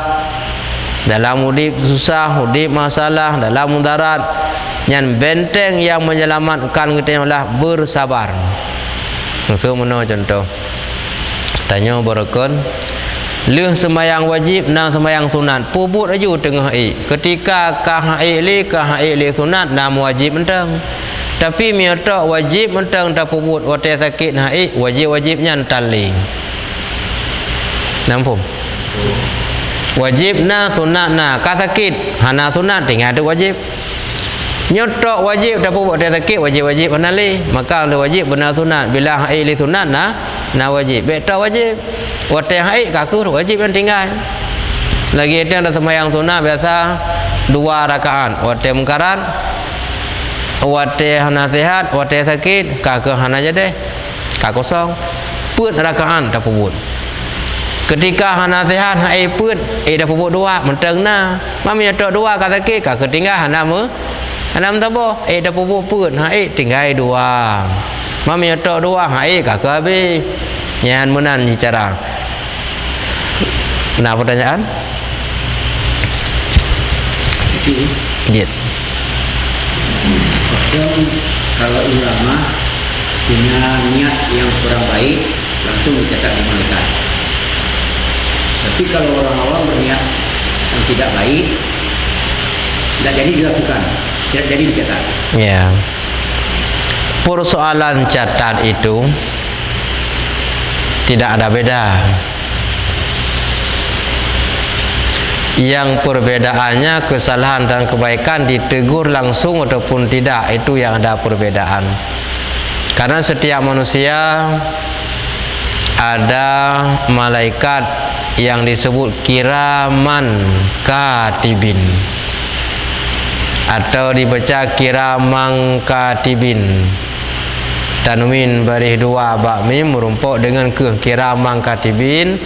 dalam udip susah udip masalah dalam mudarat yang benteng yang menyelamatkan kita adalah bersabar itu mana contoh tanya berekon leh sembahyang wajib nang sembahyang sunat pubut aju tengah ketika kah li sunat nam wajib mentang tapi miata wajib mentang tak pubut wate sakit wajib-wajibnya tali nampum wajib na sunat na ka sakit hana sunat tinggal tu wajib nyotok wajib dah buat dia sakit wajib panali maka le wajib benar sunat bila haid li sunat na wajib betul wajib waktu haid kaku wajib yang tinggal lagi itu ada sembahyang sunat biasa 2 rakaat waktu mungkarat waktu nasihat waktu sakit kaku hana jadi kaku kosong put rakaat dah pubut ketika nasihat haid put dah pubut 2 menteng na mami nyotok 2 ka sakit kaku tinggal hana Anam tabo, dah pupuk pun, tinggal 2. Mami otak 2, kakak habis. Yang menan ni cara. Nah pertanyaan? Jid. Kalau ulama punya niat yang kurang baik, langsung dicatat di malaikat. Tapi kalau orang awam berniat yang tidak baik, tidak jadi dilakukan. Tidak jadi dicatat. Ya. Persoalan catat itu tidak ada beda. Yang perbedaannya kesalahan dan kebaikan ditegur langsung ataupun tidak, itu yang ada perbedaan. Karena setiap manusia ada malaikat yang disebut kiraman katibin atau dibaca kiramang katibin. Tanwin baris 2 ba mim merumpuk dengan ke kiramang katibin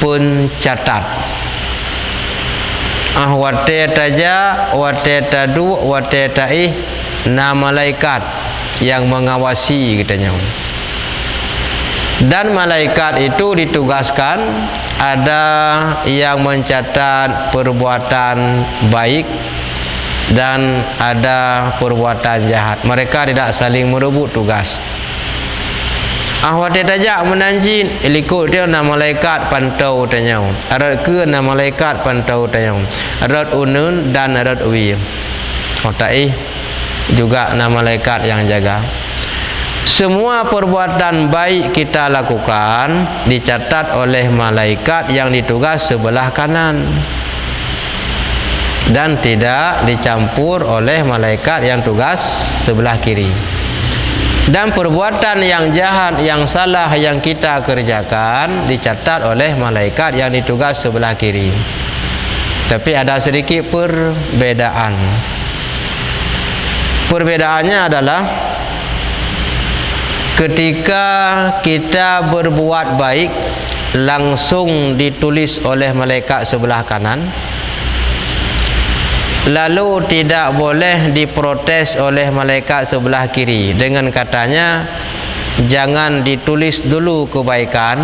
pencatat. Wate taja wate tadu wate taih na malaikat yang mengawasi katanya. Dan malaikat itu ditugaskan ada yang mencatat perbuatan baik dan ada perbuatan jahat. Mereka tidak saling merebut tugas. Ahwat tajak menanjin ikut dia nama malaikat pantau tanya. Arat ke nama malaikat pantau tanya. Arat unun dan arat uwi. Otai juga nama malaikat yang jaga. Semua perbuatan baik kita lakukan dicatat oleh malaikat yang ditugas sebelah kanan dan tidak dicampur oleh malaikat yang tugas sebelah kiri. Dan perbuatan yang jahat, yang salah yang kita kerjakan dicatat oleh malaikat yang ditugas sebelah kiri. Tapi ada sedikit perbedaan. Perbedaannya adalah ketika kita berbuat baik langsung ditulis oleh malaikat sebelah kanan, lalu tidak boleh diprotes oleh malaikat sebelah kiri dengan katanya jangan ditulis dulu kebaikan,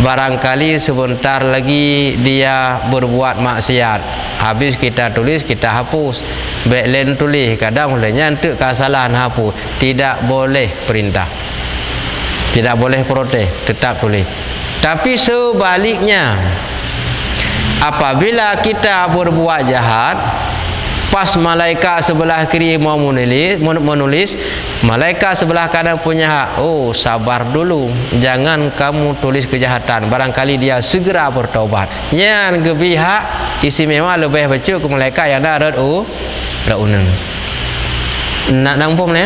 barangkali sebentar lagi dia berbuat maksiat, habis kita tulis kita hapus, baiklah tulis kadang mulanya untuk kesalahan hapus. Tidak boleh perintah, tidak boleh protes, tetap tulis. Tapi sebaliknya, apabila kita berbuat jahat, pas malaikat sebelah kiri mau menulis, malaikat sebelah kanan punya hak. Oh, sabar dulu, jangan kamu tulis kejahatan, barangkali dia segera bertaubat. Yang gebihak istimewa lebih baca ke malaikat yang ada unang. Nak nampung ni?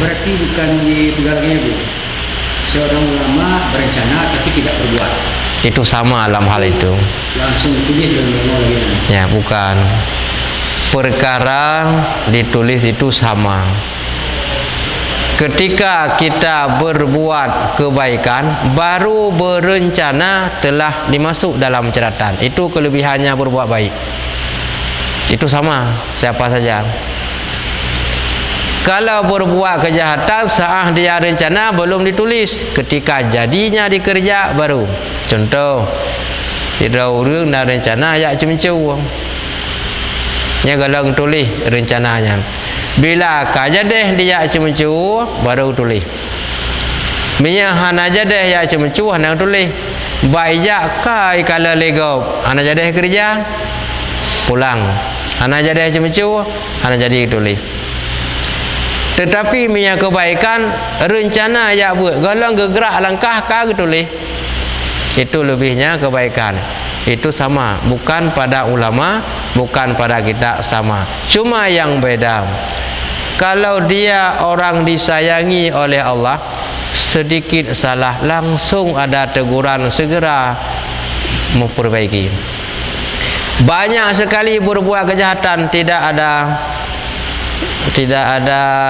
Berarti bukan dipegarnya Bu. Seorang ulama berencana tapi tidak berbuat. Itu sama dalam hal itu. Langsung tulis dan lagi. Ya, bukan. Perkara ditulis itu sama. Ketika kita berbuat kebaikan, baru berencana telah dimasuk dalam catatan. Itu kelebihannya berbuat baik. Itu sama siapa saja. Kalau berbuat kejahatan saat dia rencana belum ditulis, ketika jadinya dikerja baru. Contoh, tidak urang dah rencana ya cemcu. Ya kalau tulis rencananya. Bila kajadeh dia cemcu baru tulis. Bila hana jadeh ya cemcu hana tulis. Baik kai kalau lego hana jadeh kerja pulang. Hana jadeh cemcu hana jadi tulis. Tetapi punya kebaikan rencana ya buat, kalau gerak langkah kah tulis, itu lebihnya kebaikan. Itu sama, bukan pada ulama, bukan pada kita, sama. Cuma yang beda, kalau dia orang disayangi oleh Allah, sedikit salah langsung ada teguran, segera memperbaiki. Banyak sekali berbuat kejahatan, tidak ada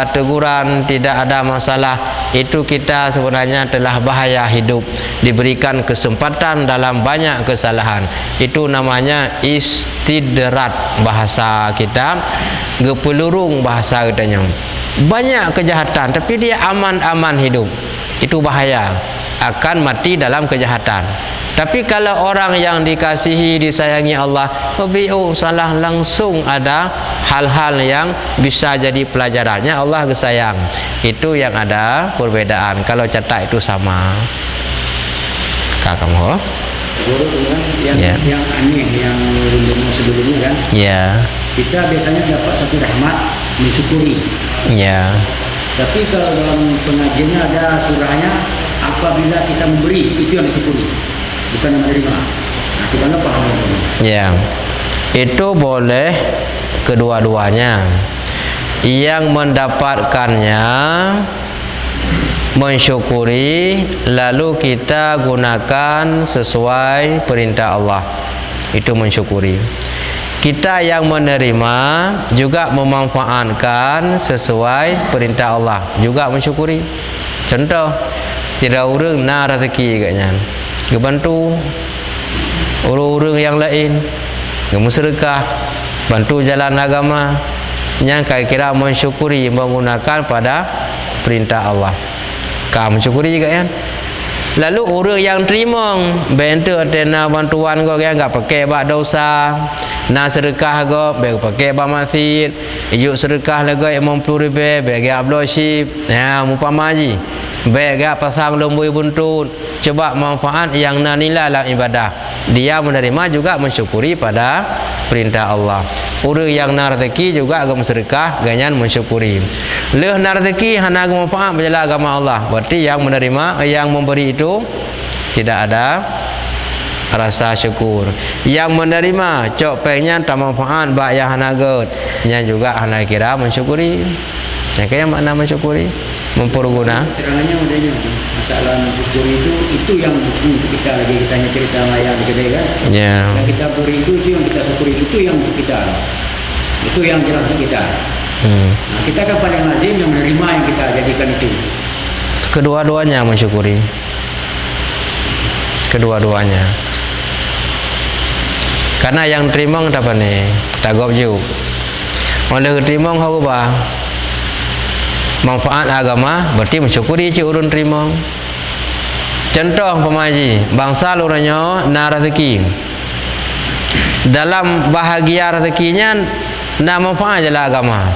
teguran, tidak ada masalah. Itu kita sebenarnya telah bahaya hidup, diberikan kesempatan dalam banyak kesalahan. Itu namanya istidrat bahasa kita, gepelurung bahasa katanya. Banyak kejahatan tapi dia aman-aman hidup. Itu bahaya, akan mati dalam kejahatan. Tapi kalau orang yang dikasihi, disayangi Allah, salah langsung ada hal-hal yang bisa jadi pelajarannya, Allah kesayang. Itu yang ada perbedaan. Kalau catat itu sama. Kamu Guru kan yang aneh yang sebelumnya kan. Ya. Kita biasanya dapat satu rahmat mensyukuri. Ya. Tapi kalau dalam pengajiannya ada surahnya, apabila kita memberi, itu yang disyukuri, bukan yang menerima. Nah, gimana paham? Ya, itu boleh kedua-duanya. Yang mendapatkannya mensyukuri, lalu kita gunakan sesuai perintah Allah, itu mensyukuri. Kita yang menerima juga memanfaatkan sesuai perintah Allah, juga mensyukuri. Contoh, tidak urang na rezeki katnya, bantu orang-orang yang lain, bersedekah, bantu jalan agama, yang kira-kira mensyukuri, menggunakan pada perintah Allah. Kau mensyukuri juga kan. Lalu orang yang terima bantu atena bantuan kau yang enggak pakai bak dosa, na sedekah kau baik pakai bak masjid, ijuk sedekah lagi 50,000 bagi uploadship, ya umpama haji, baik gak pasang lembu buntut, coba manfaat yang nilai dalam ibadah. Dia menerima juga mensyukuri pada perintah Allah. Orang yang nak rezeki juga agak sedekah, ganyan mensyukuri. Leh nak rezeki hana manfaat berjalan agama Allah. Berarti yang menerima, yang memberi itu tidak ada rasa syukur. Yang menerima cok pengen tak manfaat bak yang hana get, nya juga hana kira mensyukuri. Yang kaya makna mensyukuri, memperguna. Terangannya modalnya masalah mensyukuri itu yang buku kita lagi kita cerita yang di kedai kan. Ya. Yang kita beri itu yang kita syukuri, itu yang kita, itu yang jelas untuk kita. Nah, kita kan paling lazim yang menerima yang kita jadikan itu. Kedua-duanya mensyukuri. Kedua-duanya. Karena yang terima apa nih? Tagop juk. Oleh terima kau apa? Manfaat agama, berarti mensyukuri cik urun terima. Contoh pemaji, bangsa luranya na rezeki. Dalam bahagia rezekinya nak manfaat jelah agama.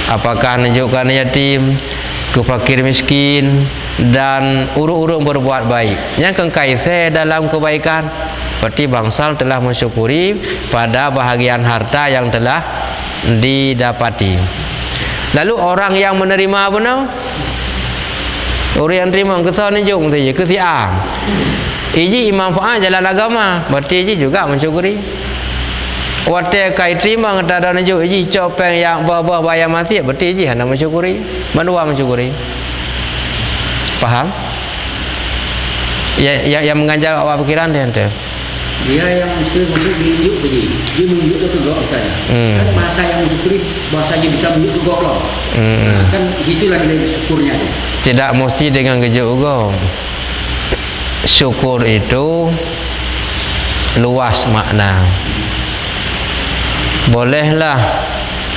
Apakah menunjukkan yatim, ke fakir miskin, dan urung-urung berbuat baik. Yang kengkai dalam kebaikan, berarti bangsa telah mensyukuri pada bahagian harta yang telah didapati. Lalu orang yang menerima benar, orang yang terima kita nunjuk saja ke si A. Iji manfaat jalan agama, berarti iji juga mensyukuri. Waktu kai terima kita ada nunjuk iji copeng yang bawah bayar mati, berarti iji hendak mensyukuri. Mandua mensyukuri. Paham? Yang mengajar awak pikiran dia ente. Dia yang maksud menunjuk saja. Dia menunjuk ke gok misalnya. Kan bahasa yang mensyukuri, bahasanya bisa menunjuk ke gok loh. Nah, kan situlah nilai syukurnya tu. Tidak mesti dengan gejuk juga. Syukur itu luas makna. Bolehlah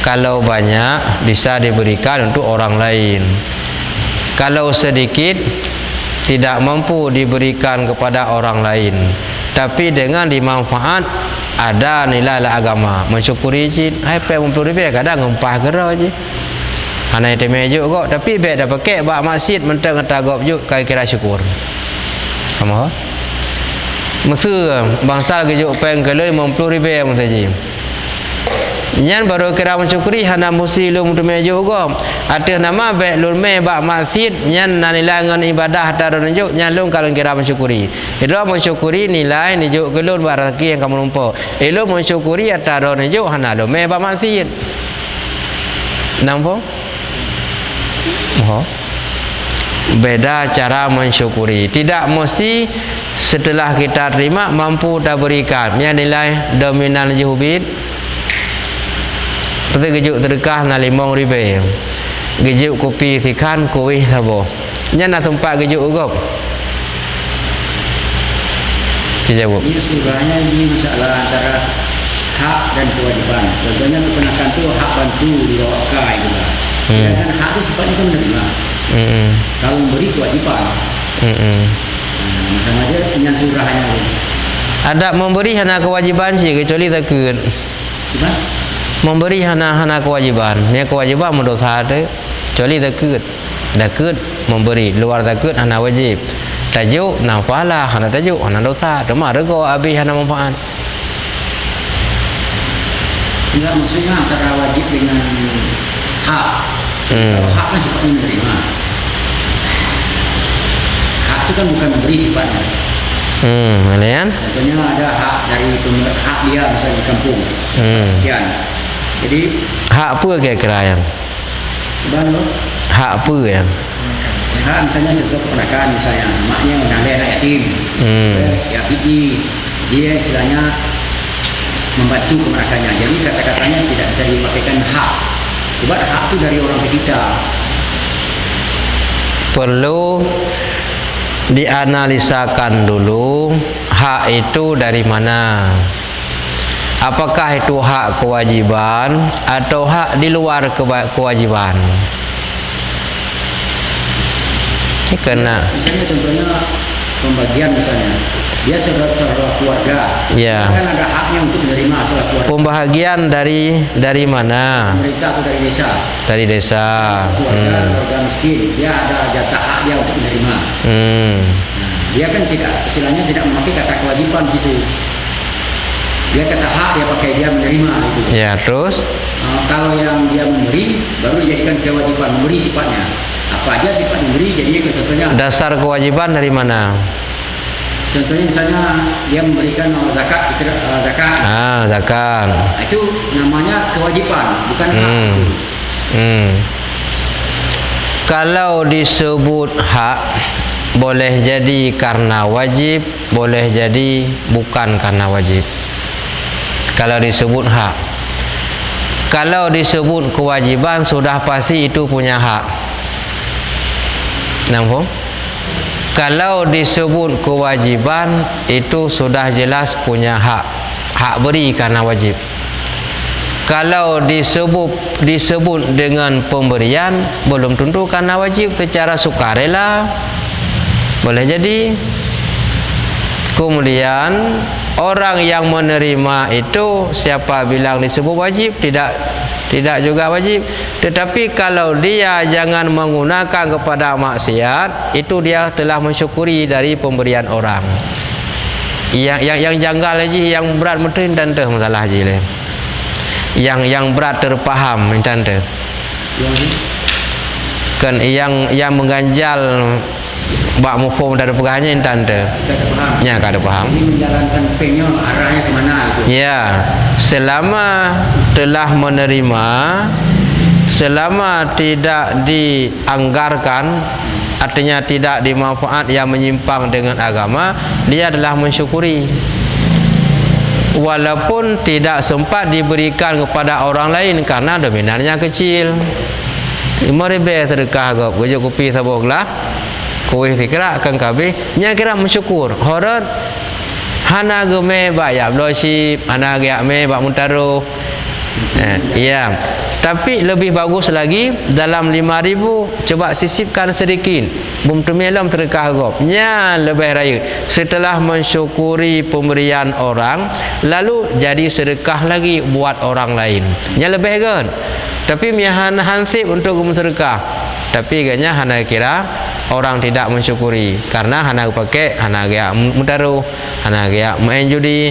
kalau banyak bisa diberikan untuk orang lain. Kalau sedikit tidak mampu diberikan kepada orang lain, tapi dengan dimanfaat ada nilai agama. Mensyukuri cik, hai pe 50,000 kadang ngempah gerah je. Hana itu mejuk kok, tapi be dah pakai bak masjid mentang ngtagop juk kira syukur. Kamu? Mesti bangsa gejuk peng kalau 50,000 mesti je. nyan baru kira mensyukuri hana musilum tume juga atau nama baik lulme bak masjid nyan nilai ngan ibadah taruh njuk nyan lum kalau kira mensyukuri itu mensyukuri nilai njuk kelun rezeki yang kamu lumpur elo mensyukuri taruh njuk hana lulme bak masjid nampak beda cara mensyukuri. Tidak mesti setelah kita terima mampu dah berikan. Nya nilai dominan juhubit. Tapi gejuk terkah na 5.000. Gejuk kopi fikan kuih sabo. Nya na tempat gejuk ugop. Dijawab. Ini surahnya ini masalah antara hak dan kewajiban. Contohnya keponakan tu hak bantu diwakai juga. Sedangkan hak itu sifatnya kan menerima. Kalau memberi kewajiban. Sama aja dengan surahnya. Ada memberi hana kewajiban sih kecuali takut. Gimana? Memberi hana kewajiban. Ni kewajiban mendosa ada. Kecuali takut. Takut memberi luar takut hana wajib. Tajuk nafalah hana tajuk hana dosa. Cuma rego habis hana manfaat. Enggak maksudnya antara wajib dengan hak. Kalau hak kan sifatnya menerima. Hak itu kan bukan memberi sifatnya. Mana? Contohnya ada hak dari hak dia misalnya di kampung. Sekian. Jadi hak apa kira-kira yang? Bang, hak apa yang? Hak misalnya contoh keponakan misalnya maknya menanggah anak yatim. Ya PI dia istilahnya membantu keponakannya. Jadi kata-katanya tidak bisa dipakaikan hak. Sebab hak itu dari orang ke kita. Perlu dianalisakan dulu hak itu dari mana. Apakah itu hak kewajiban atau hak di luar kewajiban? Ini kena. Misalnya contohnya pembagian misalnya. Dia saudara keluarga. Ya. Kan ada haknya untuk menerima saudara keluarga. Pembahagian dari mana? Pemerintah atau dari desa. Dari desa. Keluarga miskin, dia ada jatah hak dia untuk menerima. Nah, dia kan tidak, istilahnya tidak memakai kata kewajiban situ. Dia kata hak, dia pakai dia menerima itu. Ya, terus? Kalau yang dia memberi, baru dijadikan kewajiban memberi sifatnya. Apa aja sifat memberi, jadi contohnya. Dasar kewajiban dari mana? Contohnya misalnya dia memberikan zakat, zakat. Zakat. Nah, itu namanya kewajiban, bukan hak. Kalau disebut hak, boleh jadi karena wajib, boleh jadi bukan karena wajib. Kalau disebut hak. Kalau disebut kewajiban, sudah pasti itu punya hak. Nampak? Kalau disebut kewajiban, itu sudah jelas punya hak. Hak beri karena wajib. Kalau disebut dengan pemberian, belum tentu karena wajib, secara sukarela boleh jadi. Kemudian orang yang menerima itu, siapa bilang disebut wajib? Tidak juga wajib. Tetapi kalau dia jangan menggunakan kepada maksiat, itu dia telah mensyukuri dari pemberian orang. Yang janggal lagi, yang berat mungkin tante masalah haji le. Yang berat terpaham tante. Kan yang mengganjal bak mufhum dari pegahnya tante. Ya, kada paham. Ini menjalankan penyo arahnya ke mana itu? Ya, selama telah menerima, selama tidak dianggarkan, artinya tidak dimanfaat yang menyimpang dengan agama, dia adalah mensyukuri. Walaupun tidak sempat diberikan kepada orang lain karena dominannya kecil. 5.000 sedekah gop, gojok kopi saboglah. Kuih fikra akan kabeh nya kira mensyukur. Horat hana geme bayar losip, hana ge me bak muntaro. Iya. Tapi lebih bagus lagi dalam 5.000 coba sisipkan sedikit. Bum tumelam terkah gop. Nya lebih raya. Setelah mensyukuri pemberian orang, lalu jadi sedekah lagi buat orang lain. Nya lebih kan. Tapi miahan hansip untuk bersedekah. Tapi ganya hana kira orang tidak mensyukuri karena hana pakai hana gaya mutaruh, hana gaya main judi,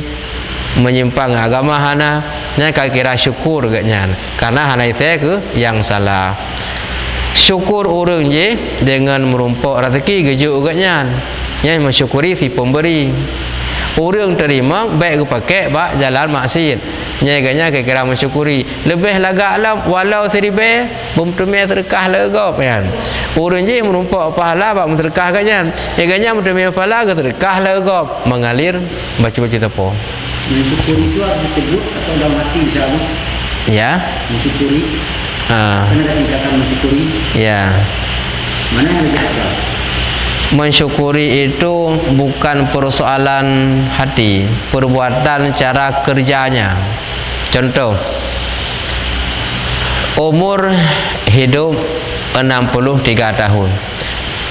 menyimpang agama hana nya kira syukur gaknya karena hanai teh ke yang salah. Syukur orang je dengan merumpak rezeki gejuk gaknya nya mensyukuri si pemberi. Orang terima baik ke pakai bak jalan maksiat nya gaknya kira mensyukuri. Lebih lagaklah walau seribe bum temeh terkah legop kan. Orang je merumpak pahala bak terkah gaknya gaknya temeh pahala ke terkah legop mengalir baca-baca tepo. Mensyukuri itu disebut atau dalam hati misalnya? Ya. Mensyukuri. Kan ada tingkatan mensyukuri. Ya. Mana yang lebih afdal? Mensyukuri itu bukan persoalan hati, perbuatan cara kerjanya. Contoh, umur hidup 63 tahun.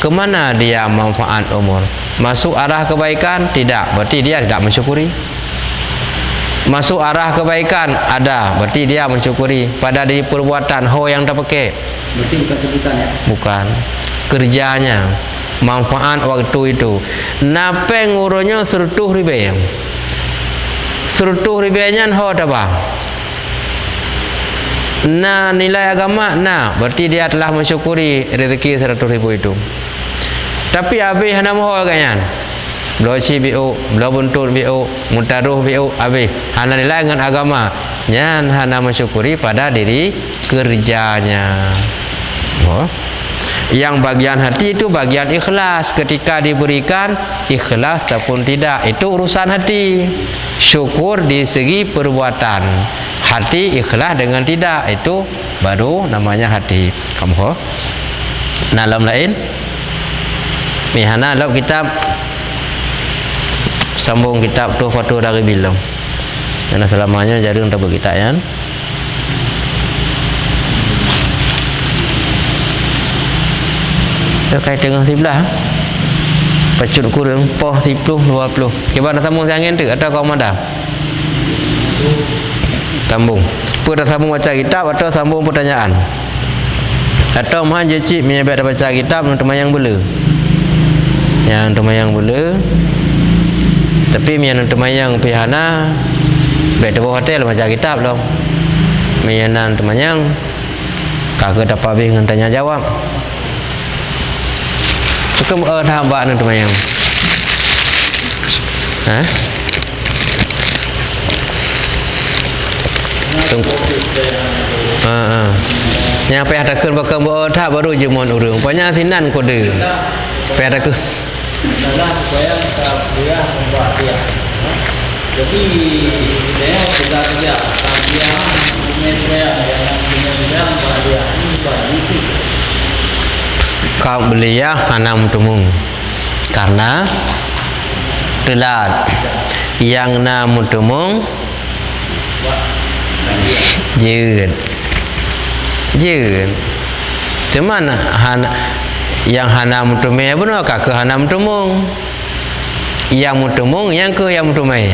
Kemana dia manfaat umur? Masuk arah kebaikan? Tidak, berarti dia tidak mensyukuri. Masuk arah kebaikan? Ada, berarti dia mensyukuri. Pada di perbuatan yang tak pakai. Berarti bukan sebutan ya? Bukan. Kerjanya, manfaat waktu itu. Napa ngurunya 100 ribu? 100 ribunya apa? Nah, nilai agama, berarti dia telah mensyukuri rezeki 100 ribu itu. Tapi habis hana moho agaknya. Bloci BO, blobuntut BO, mutaruh BO, habis hana nilai dengan agama. Nyan hana mensyukuri pada diri kerjanya. Oh. Yang bagian hati itu bagian ikhlas. Ketika diberikan ikhlas ataupun tidak, itu urusan hati. Syukur di segi perbuatan, hati ikhlas dengan tidak, itu baru namanya hati. Kamu nalam lain mihana lab kitab sambung kitab Tuhfatul Raghibil karena selamanya jadi untuk kita ya. Terkait dengan sebelah pacut kurang poh 10 20. Coba dah sambung siang tu atau kau ada? Sambung. Pada sambung baca kitab atau sambung pertanyaan? Atau mah je cik menyebab baca kitab untuk mayang bela. Yang untuk mayang bela. Tapi yang untuk mayang pihana baik tu hotel baca kitab loh. Meyanan untuk mayang kakak dapat habis dengan tanya jawab. Itu hamba untuk mayang. Hah? Yang payah takkan bakal tak baru jemuan urang. Banyak sinan kode. Payah takkan. Adalah supaya kita dia membuat dia. Jadi dia sudah dia media yang punya membuat dia ini buat itu. Kau beliau hanam tumung karena telat yang namu tumung jeun cuman yang hanam tumai benar kak ke hanam tumung yang mutumung yang ke yang tumai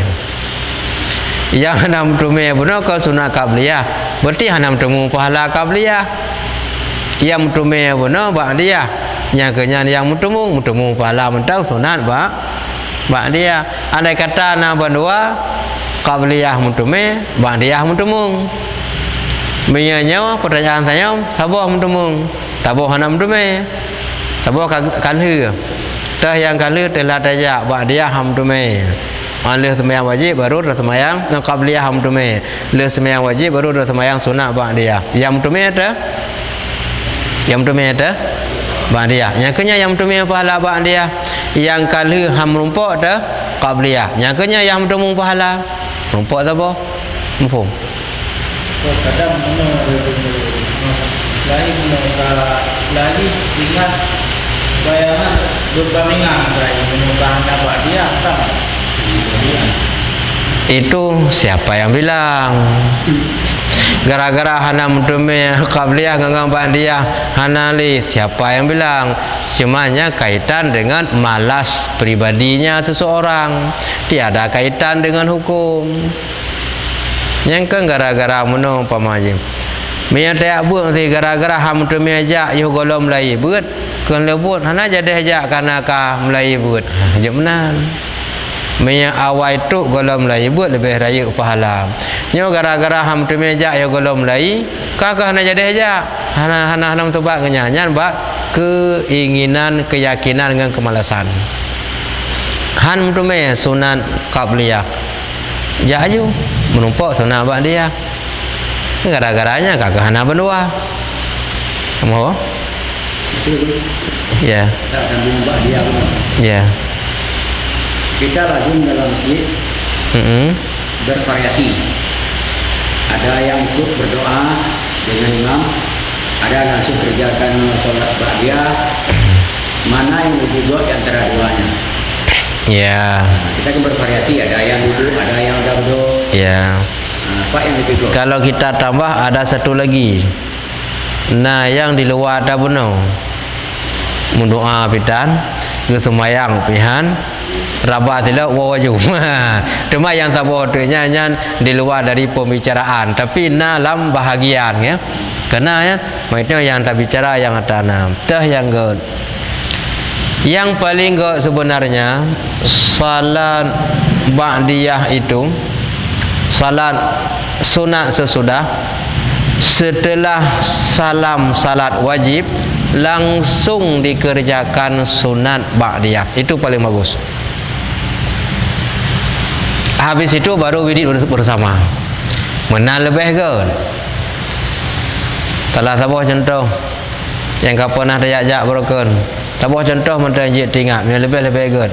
yang hanam tumai benar kau sunat qabliyah berarti hanam tumung pahala qabliyah yang tumai benar bak dia yang kenyan yang mutumung pahala mentang sunat bak dia andai kata na berdua qabliyah mutumai bak dia mutumung menyanya pertanyaan saya sabar mutumung tabuh hanam tumai tabuh kalhu dah yang kalhu telah tajak bak dia ham tumai alih sembahyang wajib baru dah sembahyang qabliyah ham tumai le sembahyang wajib baru dah sembahyang sunat bak dia yang tumai ada yang tumai ada bak dia yang kenya yang tumai pahala bak dia yang kalhu ham rumpok ada qabliyah yang kenya yang tumung pahala rumpok apa mumpung Kadang lagi ingat bayangan berbandingan saya menyukakan dapat dia tak itu siapa yang bilang gara-gara hanam tumai qabliyah ngangang dia hanali siapa yang bilang cumanya kaitan dengan malas pribadinya seseorang tiada kaitan dengan hukum yang kan gara-gara menong pamajim Mia tak buat nanti gara-gara ham tu mia ajak yo golom Melayu buat kan lebut hana jadi ajak kana ka Melayu buat je menan mia awai tu golom Melayu buat lebih raya pahala Nyo gara-gara ham tu meja yo golom lai, kakah na jadi aja. Hana tu bak nyanyan bak keinginan, keyakinan dengan kemalasan. Han tu me sunat qabliyah. Ya aju menumpuk sunat bak dia. Gara-garanya kakah hana berdua. Kamu? Ya. Saya sambung bak dia. Ya. Kita lazim dalam masjid bervariasi. Ada yang ikut berdoa dengan imam, ada langsung kerjakan sholat ba'diyah. Mana yang lebih baik antara duanya? Ya. Kita kan bervariasi, ada yang duduk, ada yang duduk. Ya. Apa yang lebih baik? Kalau kita tambah ada satu lagi. Nah, yang di luar ada benar. Mendoa pitan, kesemayang pihan. Rabah tidak wajib. Cuma yang tak boleh nyanyian di luar dari pembicaraan, tapi dalam bahagian ya. Karena ya, maksudnya yang tak bicara yang tanam. Tah yang good. Yang paling good sebenarnya salat ba'diyah itu salat sunat sesudah setelah salam salat wajib langsung dikerjakan sunat ba'diyah. Itu paling bagus. Habis itu baru wirid bersama. Mana lebih ke? Telah tabuh contoh yang kau pernah terjak broken. Tabuh contoh menteri jid tingkat. Yang lebih ke?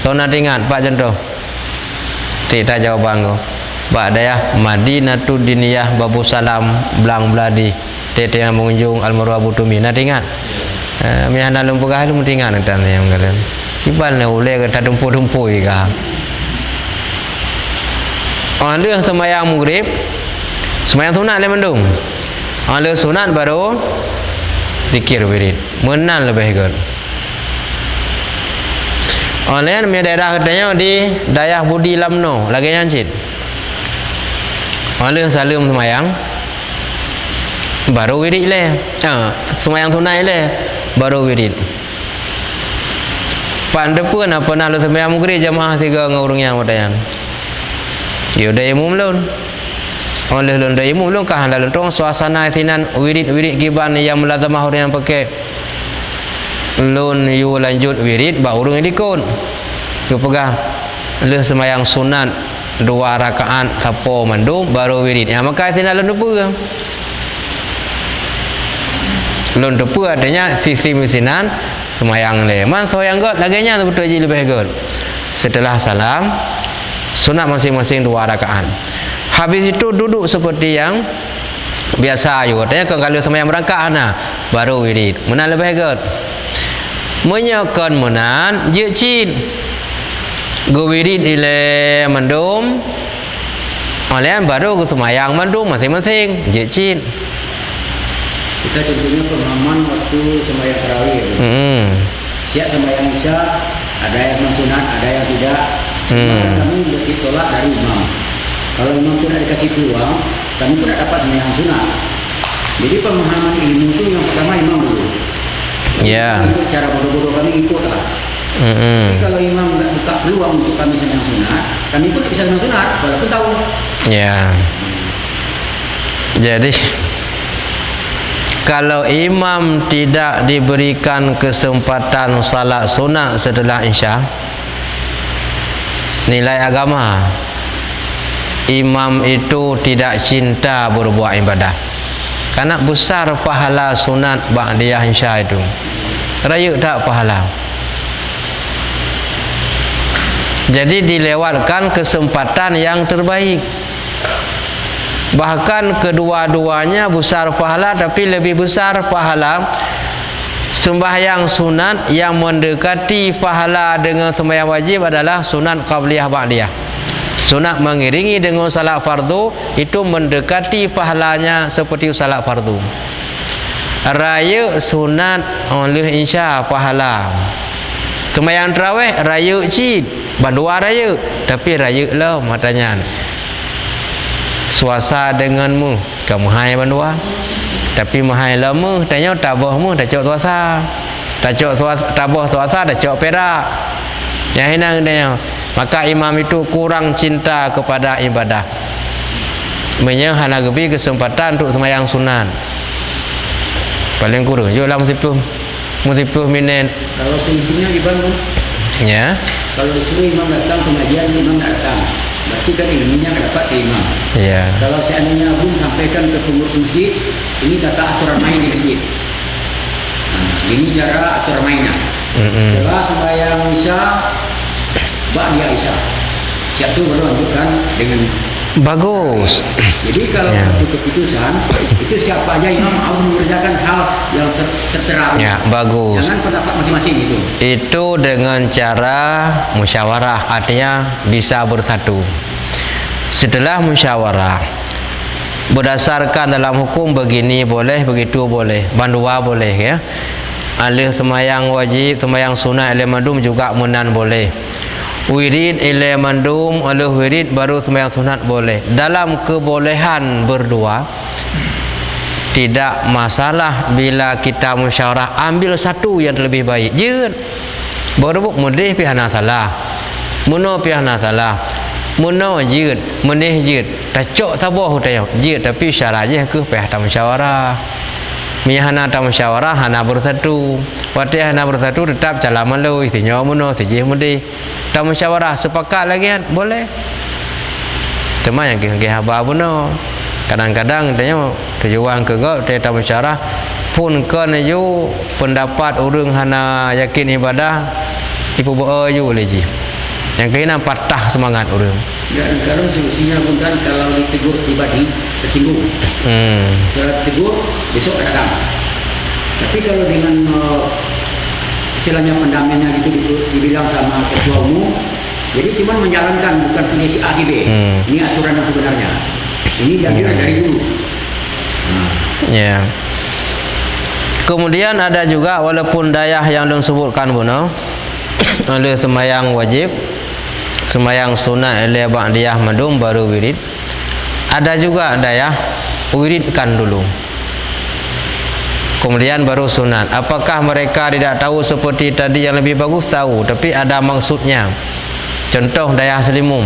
Tahu nak tingkat pak contoh. Kita jawaban kau. Pak daya Madinatul Diniyah Babu Salam Belang Beladi. Tete yang mengunjung Almarhum Abu Tumi. Nak tingkat? Mian dalam pegah lu tingkat nanti yang kalian. Kibal ni boleh ke tak dumpu-dumpu ke? Ada sembahyang maghrib, sembahyang sunat le mendung. Ada sunat baru zikir wirid. Menan lebih good. Online mi daerah katanya di Dayah Budi Lamno, lagi nyancit. Ada salam sembahyang baru wirid le. Sembahyang sunat le baru wirid. Pandepan apa nak lu sembahyang maghrib jamaah 3 ngurung yang madayan. Ya dah imam lun. Oleh lun dah imam lun kah lalu tong suasana tinan wirid kiban yang melazamah orang yang pakai lun yu lanjut wirid ba urang dikon. Tu pegang le sembahyang sunat 2 rakaat tapo mandum baru wirid. Ya maka tinan lun depu. Lun depu adanya sisi misinan sembahyang le. Man soyang god laganya tu betul je lebih god. Setelah salam sunat masing-masing 2 rakaat. Habis itu duduk seperti yang biasa juga. Tanya kalau sembahyang berangkat baru wirid. Mana lebih good? Menyakan menan je cin. Go wirid ile mandum. Olean baru go sembahyang mandum masing-masing je cin. Kita contohnya pemahaman waktu sembahyang tarawih. Siap sembahyang isya, ada yang sunat, ada yang tidak. Kami bertolak dari imam. Kalau imam itu tidak dikasih peluang, kami pun tidak dapat sembahyang sunat. Jadi pemahaman ilmu itu yang pertama imam dulu. Ya. Itu secara bodoh-bodoh kami ikutlah. Jadi kalau imam tidak buka peluang untuk kami sembahyang sunat, kami pun tidak bisa sembahyang sunat, walaupun tahu. Ya. Jadi kalau imam tidak diberikan kesempatan salat sunat setelah isya, nilai agama imam itu tidak cinta berbuat ibadah. Karena besar pahala sunat ba'diyah isya itu. Raya tak pahala. Jadi dilewatkan kesempatan yang terbaik. Bahkan kedua-duanya besar pahala, tapi lebih besar pahala sembahyang sunat yang mendekati pahala dengan sembahyang wajib adalah sunat qabliyah ba'diyah. Sunat mengiringi dengan salat fardu itu mendekati pahalanya seperti salat fardu. Raya sunat oleh insya pahala. Sembahyang tarawih raya cid, bandua raya, tapi raya lah matanya. Suasa denganmu, kamu hai bandua. Tapi mahai lama tanya tabahmu dah cok suasa. Dah cok tabah suasa dah cok perak. Yang henang tanya. Maka imam itu kurang cinta kepada ibadah. Menyang hana gebi kesempatan untuk sembahyang sunat. Paling kurang jualah multiple minit. Kalau selisihnya gimana? Ya. Kalau disuruh imam datang pengajian, imam datang, berarti kan ilmunya nggak dapat ke imam. Ya. Kalau seandainya Bung sampaikan ke pengurus masjid, ini tata aturan main di masjid. Nah, ini cara aturan mainnya. Setelah sembahyang isya, ba'da isya, siap tu baru lanjutkan dengan bagus. Jadi kalau satu keputusan itu siapa aja imam harus mengerjakan hal yang tertera. Ya, bagus. Jangan pendapat masing-masing gitu. Itu dengan cara musyawarah, artinya bisa bersatu. Setelah musyawarah, berdasarkan dalam hukum begini boleh, begitu boleh, bandua boleh ya. Alih sembahyang wajib, sembahyang sunat, alih mandum juga munan boleh. Wirid ilai mandum alih wirid baru sembahyang sunat boleh. Dalam kebolehan berdua tidak masalah bila kita musyawarah ambil satu yang lebih baik. Je baru mudih pihana salah. Muno pihana salah. Muno je menih je. Tacok taboh tayo. Je tapi syarat je ke pihak musyawarah. Mihana ta musyawarah hana bersatu. Watih hana bersatu tetap jalan malu isinya muno sejih mudi. Ta musyawarah sepakat lagi kan boleh. Teman yang ke haba muno. Kadang-kadang tanya tujuan ke gau ta musyawarah pun kan ju pendapat urang hana yakin ibadah ipu bo ju leji. Yang kena patah semangat urang. Dan kalau solusinya bukan kalau ditegur pribadi tersinggung. Setelah ditegur besok datang. Tapi kalau dengan istilahnya pendampingnya gitu dibilang sama ketua umum, jadi cuma menjalankan bukan punya si A si B. Ini aturan yang sebenarnya. Ini diambil dari dulu. Ya. Kemudian ada juga walaupun dayah yang belum sebutkan buno, oleh sembahyang wajib, sembahyang sunat oleh ba'diyah madum baru wirid. Ada juga dayah wiridkan dulu. Kemudian baru sunat. Apakah mereka tidak tahu seperti tadi yang lebih bagus? Tahu, tapi ada maksudnya. Contoh dayah selimum.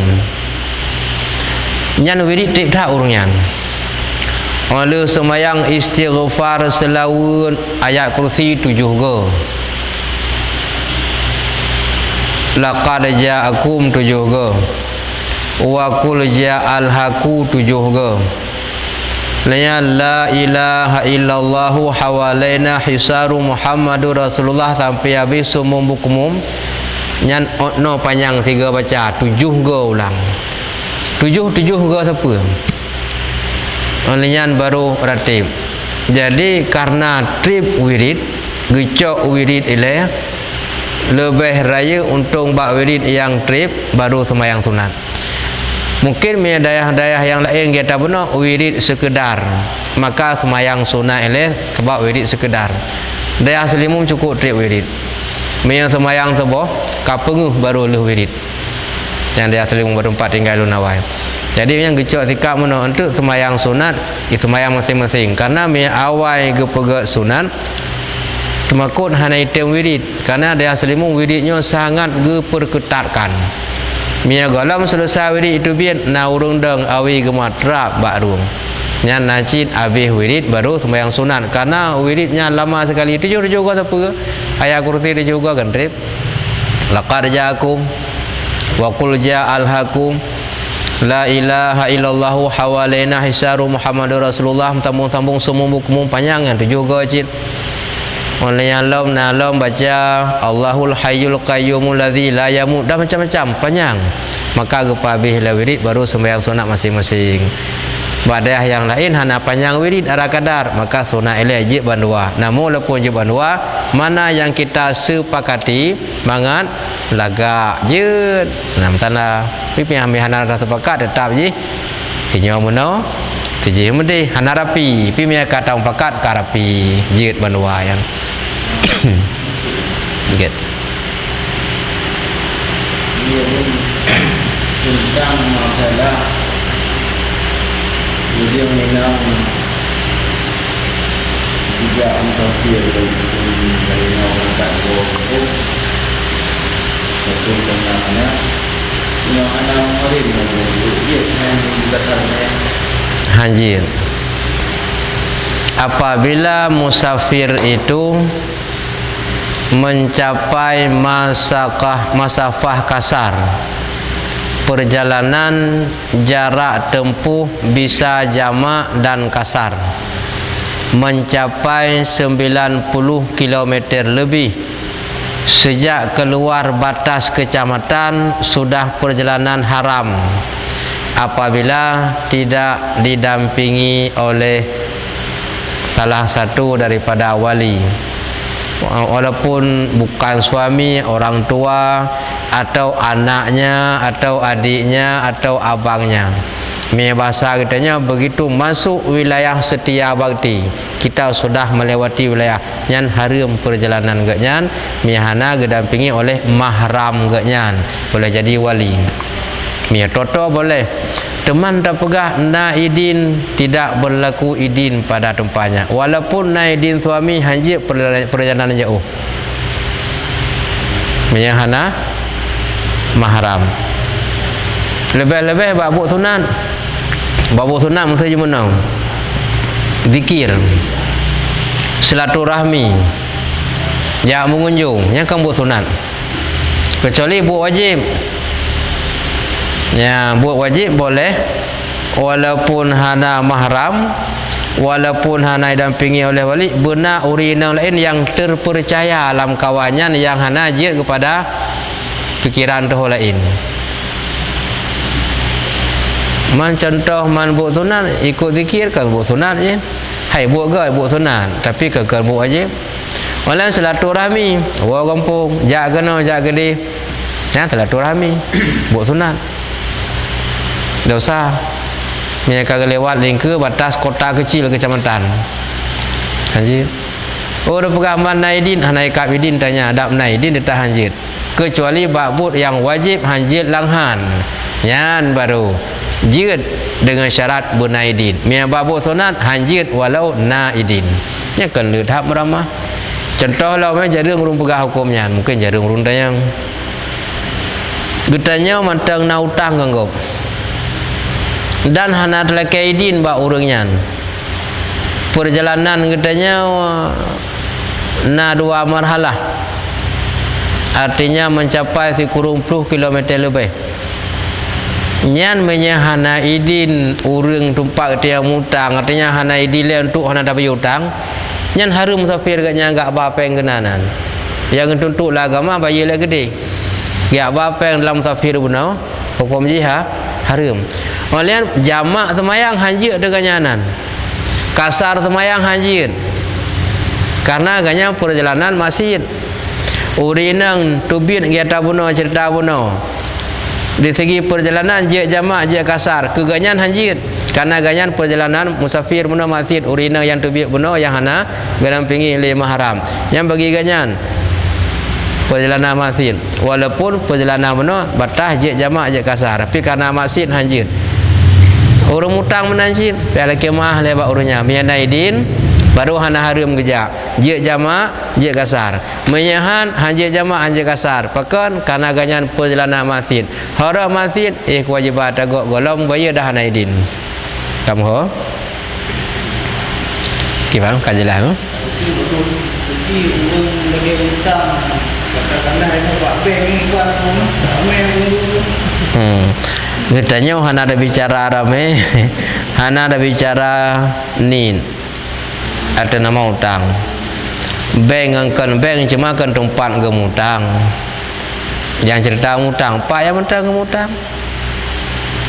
Nyan wirid tip tak urunyan. Oleh sembahyang istighfar selawun ayat kursi 7 go. Laqad ja'akum 7 go. Wa qul ja'al haku 7 go. La ilaha illallahu hawalaina hisaru Muhammadur Rasulullah sampai habis sumum bukumum. Nyan no panjang 3 baca 7 go ulang. 7 go siapa? Olehnya baru ratib. Jadi karena trip wirid, gecok wirid ile lebih raya untuk bak wirid yang trip baru sembahyang sunat. Mungkin dayah-dayah yang lain kita benar wirid sekedar, maka sembahyang sunat ile sebab wirid sekedar. Dayah selimum cukup trip wirid. Yang sembahyang teboh kapenguh baru le wirid. Yang dayah selimum berempat tinggal lunawai. Jadi yang gecok sikap mana untuk sembahyang sunat, itu sembahyang masing-masing. Karena awal ke sunat temakut hana item wirid. Karena dia selimung wiridnya sangat diperketatkan. Mia galam selesai wirid itu biar na urung deng awi gematrap baru. Nya najid habis wirid baru sembahyang sunat. Karena wiridnya lama sekali. Itu juga apa? Ayat kursi itu juga kan trip. Laqad ja'akum wa qul ja'al hakum. La ilaha illallahu hawalaina hisaru Muhammadur Rasulullah. Tambung-tambung semua buku panjang yang 7 go cit. Oleh yang lom baca Allahul hayyul qayyumul ladzi la yamut, dah macam-macam panjang. Maka gepa habis la wirid baru sembahyang sunat masing-masing. Badah yang lain hana panjang wirid ada kadar, maka sunat ile je bandua. Namun walaupun je bandua, mana yang kita sepakati mangat lagak je. Nam tanah pipi ambil hana rasa sepakat tetap je. Tinyo muno tiji mudi hana rapi, pi mia kata pakat karapi je bandua yang get. Tentang masalah dia memang juga mengkafir dari orang tak boleh betul benarnya yang anak orang dia yang dikatakan Hanjir. Apabila musafir itu mencapai masafah kasar, perjalanan jarak tempuh bisa jamak dan kasar, mencapai 90 km lebih, sejak keluar batas kecamatan sudah perjalanan haram apabila tidak didampingi oleh salah satu daripada wali, walaupun bukan suami, orang tua, atau anaknya, atau adiknya, atau abangnya. Bahasa kitanya begitu masuk wilayah setia bakti, kita sudah melewati wilayah nyan haram perjalanan genyan, mihana didampingi oleh mahram genyan, boleh jadi wali. Toto boleh. Teman tak pegah naidin, tidak berlaku idin pada tempatnya, walaupun naidin suami hanjir perjalanan jauh, mihana mahram. Lebih-lebih babuk sunat. Babuk sunat mesti mana? Zikir, silaturahmi, jak mengunjung, yang kan buat sunat. Kecuali buat wajib. Ya, buat wajib boleh, walaupun hana mahram, walaupun hana didampingi oleh wali, benar urina lain yang terpercaya dalam kawannya yang hana jir kepada fikiran tu lain. Man contoh man buat sunat ikut zikir kan buat sunat je. Hai buat ke buat sunat, tapi kekal buat wajib. Walau silaturahmi, orang kampung, jak kena jak gede. Ya silaturahmi, buat sunat. Dosa. Mereka lewat lingkar batas kota kecil kecamatan. Hanjir. Oh dah pegang man naidin, hanai kabidin tanya, adab naidin dia tak hanjir. Kecuali babut yang wajib hanjir langhan. Yan baru jid dengan syarat bernaidin. Mia babut sunat hanjir walau naidin. Nya kan lehap meramah. Contoh lah memang jaring urung pegah hukumnya, mungkin jaring urung tayang. Getanya mantang na utang ganggop. Dan hana telakaidin ba urangnya. Perjalanan getanya na 2 marhalah. Artinya mencapai 30 km lebih. Nyan menyahana idin urang tumpak dia mutang, artinya hana idin untuk hana dapat hutang. Nyan harum musafir gaknya enggak apa-apa yang genanan. Yang untuk agama bayar lah gede. Enggak apa-apa yang dalam musafir benar hukum jihad harum. Oleh jamak semayang hanjir dengan nyanan. Kasar semayang hanjir. Karena agaknya perjalanan masjid. Urinang tubin kita bunuh cerita bunuh. Di segi perjalanan je jamak je kasar, keganyan hanjir. Karena ganyan perjalanan musafir bunuh masjid, urina yang tubin bunuh yang hana gadampingi oleh mahram. Yang bagi ganyan perjalanan masjid, walaupun perjalanan bunuh batas je jamak je kasar, tapi karena masjid hanjir. Urung utang menanjir, piala kemah lewat urungnya. Mianaidin baru hana harum gejak. Je jamak, je kasar. Menyahan hanjir jamak, hanjir kasar. Pakan karena ganyan perjalanan masjid. Hara masjid, kewajiban tagok golong bayar dah hanaidin. Kamu ho? Gimana kajilah? Jadi urung lagi utang. Katakanlah ini Pak Beng ni kan ramai dulu. Getanya hana ada bicara rame, hana ada bicara nin. Ada nama utang. Bank angkan bank cuma kan tempat gemutang. Yang cerita ngutang, Pak yang mentang gemutang.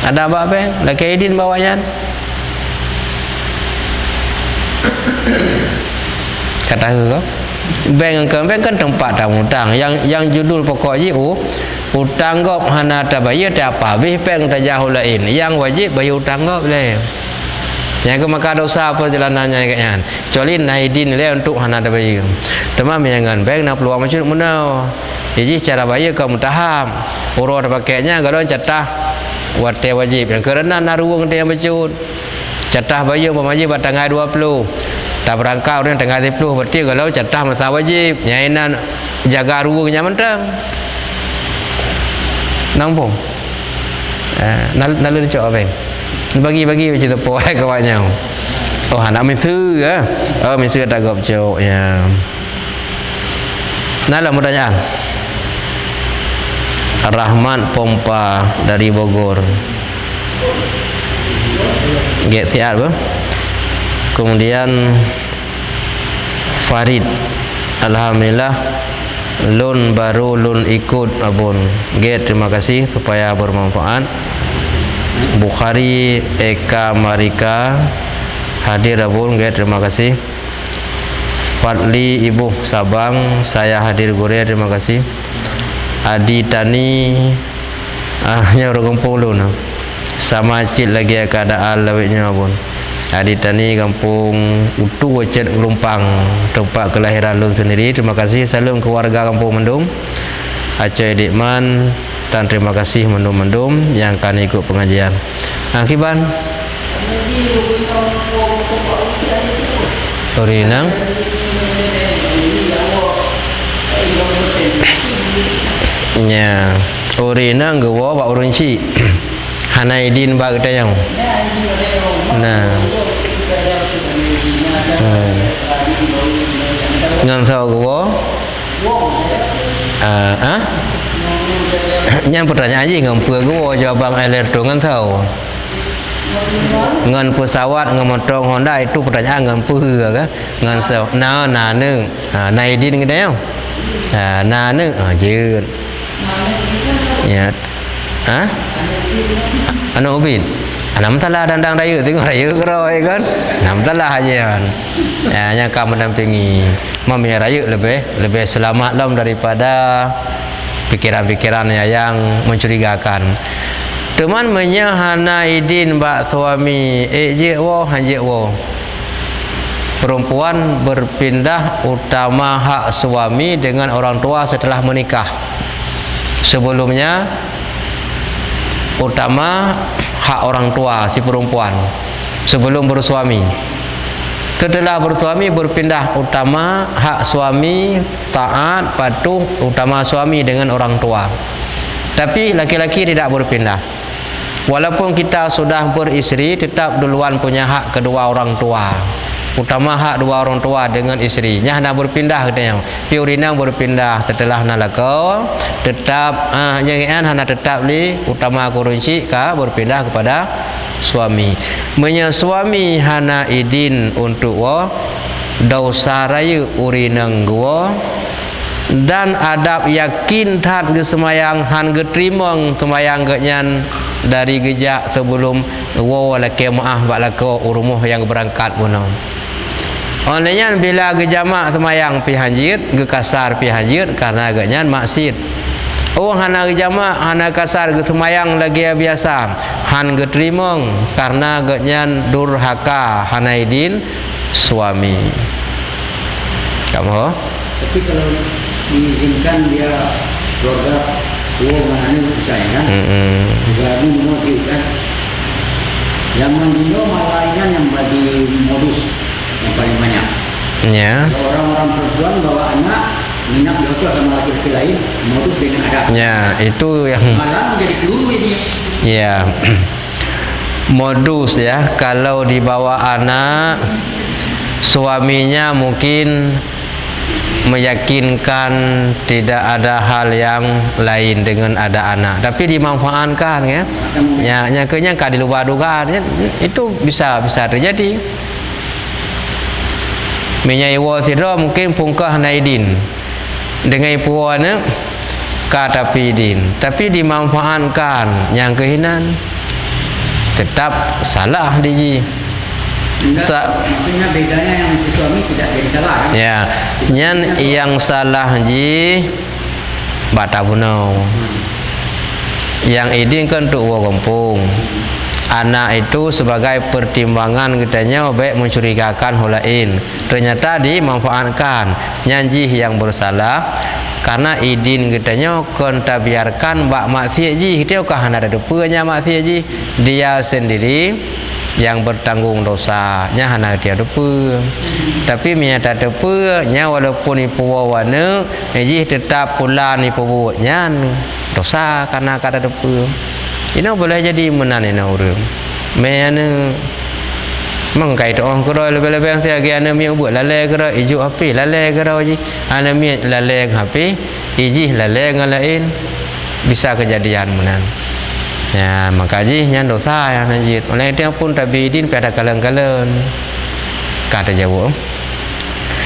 Ada apa bank? Laki idin bawanya. Kata kau? Bank angkan bank kan tempat ngutang. Yang judul pokok je utang gop hana ta bayar tak apa habis peng ta jauh lain yang wajib bayar utang gop le yang ke maka dosa perjalanannya kayaknya kecuali naidin le untuk hana ta bayar temam jangan peng nak peluang masjid menau jadi cara bayar kamu tahap urut pakainya kalau catah wate wajib yang kerana naruang dia masjid catah bayar wajib tanggal 20 tak berangkat orang tanggal 10 berarti kalau catah masa wajib nyainan jaga ruangnya mentang nampung. Nalu cok apa? bagi macam tu poai kawannya. Oh anak minsu ya. Oh minsu tak gop cok ya. Nalah pertanyaan. Rahmat Pompa dari Bogor. Get tiar apa? Kemudian Farid, alhamdulillah lun baru lun ikut abun. Get terima kasih supaya bermanfaat. Bukhari Eka Marika hadir abun. Get terima kasih. Fadli Ibu Sabang saya hadir Korea terima kasih. Adi Tani nya orang kampung lu nah. Sama cik lagi keadaan lawiknya abun. Adi Tani kampung Utu Wacet Lumpang tempat kelahiran lun sendiri. Terima kasih salam keluarga kampung Mendung. Acoy Dikman dan terima kasih Mendung-Mendung yang akan ikut pengajian. Kiban Orinang nya Orinang gewo Pak Urunci Hanaidin Pak Ketayang. Nah ngan sao gewo nyan pertanyaan aja ngampu gewo jawab air tu ngan sao ngan pesawat ngan motor Honda itu pertanyaan ngampu ke ngan sao na neu Naidin Ketayang na neu jeut ya anu ubin enam talah dandang raya tengok raya keroi kan enam talah aja kan yang akan mendampingi mami raya lebih selamat lah daripada pikiran-pikiran yang mencurigakan. Teman menyahana idin bak suami je wo hanje wo perempuan berpindah utama hak suami dengan orang tua setelah menikah. Sebelumnya utama hak orang tua si perempuan sebelum bersuami. Setelah bersuami berpindah utama hak suami, taat, patuh utama suami dengan orang tua. Tapi laki-laki tidak berpindah. Walaupun kita sudah beristri tetap duluan punya hak kedua orang tua. Utama hak dua orang tua dengan isteri. Nya nak berpindah katanya. Piurinang berpindah setelah nalako tetap jangan hana tetap li utama kurunci ka berpindah kepada suami. Menyasuami hana idin untuk wo dosa raya urinang gua dan adab yakin tat ge semayang han ge trimong semayang ge nyan dari gejak sebelum wo laki maah bak lako urumuh yang berangkat punang. Olehnya bila gejamak semayang pi hanjit, ge kasar pi hanjit karena agaknya maksiat. Oh hana gejamak, hana kasar ge semayang lagi biasa. Han ge trimong karena agaknya durhaka hana idin suami. Kamu? Tapi kalau diizinkan dia keluarga mana bisa ya kan? Juga ini motif kan? Yang mendino malaikat yang bagi modus yang paling banyak. Ya. Orang-orang perempuan bawa anak minat di hotel sama laki-laki lain modus dengan adab. Ya, itu yang malah menjadi peluru ini. Ya. Modus ya, kalau dibawa anak suaminya mungkin meyakinkan tidak ada hal yang lain dengan ada anak, tapi dimanfaatkan ya. Ya, nyakanya ka di luar dugaan ya, itu bisa terjadi. Menyai wa tidra mungkin pungkah naidin dengan puana kata pidin, tapi dimanfaatkan yang kehinan tetap salah diji. Maksudnya bedanya yang si suami tidak jadi salah kan? Ya, nyan yang salah ji bata punau. Yang idin kan untuk wa kampung. Anak itu sebagai pertimbangan katanya baik mencurigakan holain. Ternyata dimanfaatkan nyanji yang bersalah karena idin katanya konta biarkan bak maksiat ji kita kah ada depenya maksiat ji dia sendiri yang bertanggung dosanya hana dia depe. Tapi menyata depenya walaupun ipu wawana ji tetap pula ni pembuatnya dosa karena kada depe. Ini boleh jadi menan ini orang. Mana mengkai tu orang kira lebih-lebih saya lagi ana mi buat lalai kira ijuk api lalai kira ji. Ana mi lalai api, iji lalai dengan lain bisa kejadian menan. Ya, maka ji nyan dosa yang najis. Oleh itu pun tabidin pada kalang-kalang. Kata jawab.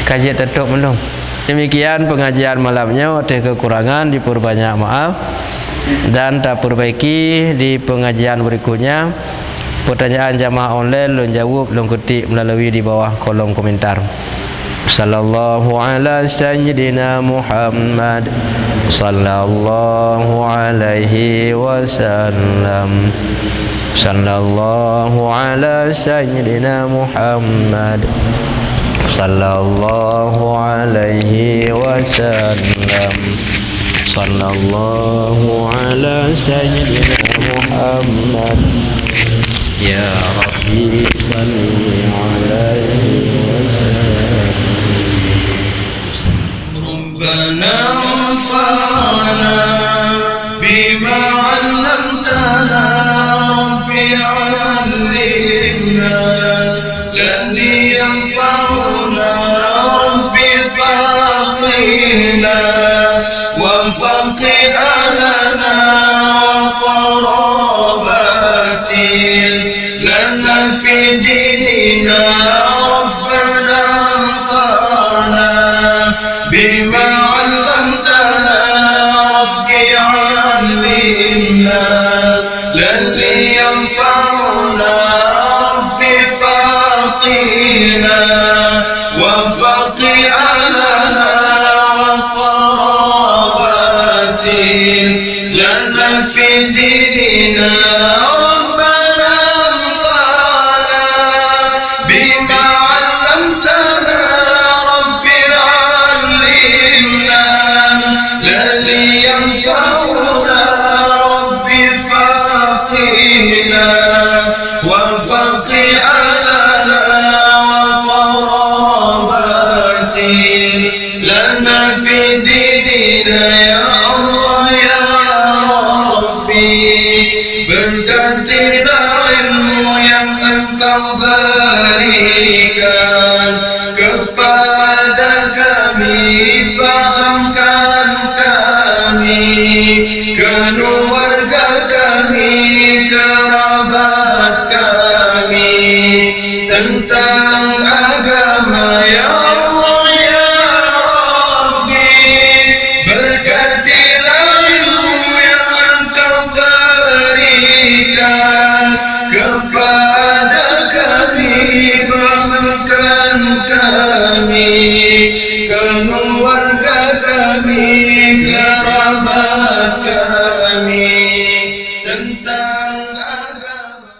Kajian tutup belum? Demikian pengajian malamnya, ada kekurangan diperbanyak maaf dan tak perbaiki di pengajian berikutnya. Pertanyaan jamaah online lun jawab lun ketik melalui di bawah kolom komentar. Sallallahu ala sayyidina Muhammad sallallahu alaihi wasallam. Sallallahu ala sayyidina Muhammad sallallahu alaihi wasallam. Sallallahu ala sayyidina Muhammad. Ya Rabbi salli alaihi wasallam. Rabbana anfa'na bima 'allamtana Rabbi 'allimna alladhi yanfa'una Rabbi faqina wa faqih lana qarabatin lana fi dinina Rabbana anfa'na bima 'allamtana Rabbi 'allimna alladhi yanfa'una Rabbi faqina wa faqih lana qarabatin lana fi dinina Rabbana anfa'na bima 'allamtana Rabbi 'allimna alladhi yanfa'una Rabbi faqina wa faqih lana qarabatin lana fi dinina ya Allah ya Rabbi. Berkatilah ilmu yang Engkau berikan kepada kami, pahamkan kami, keluarga kami, kerabat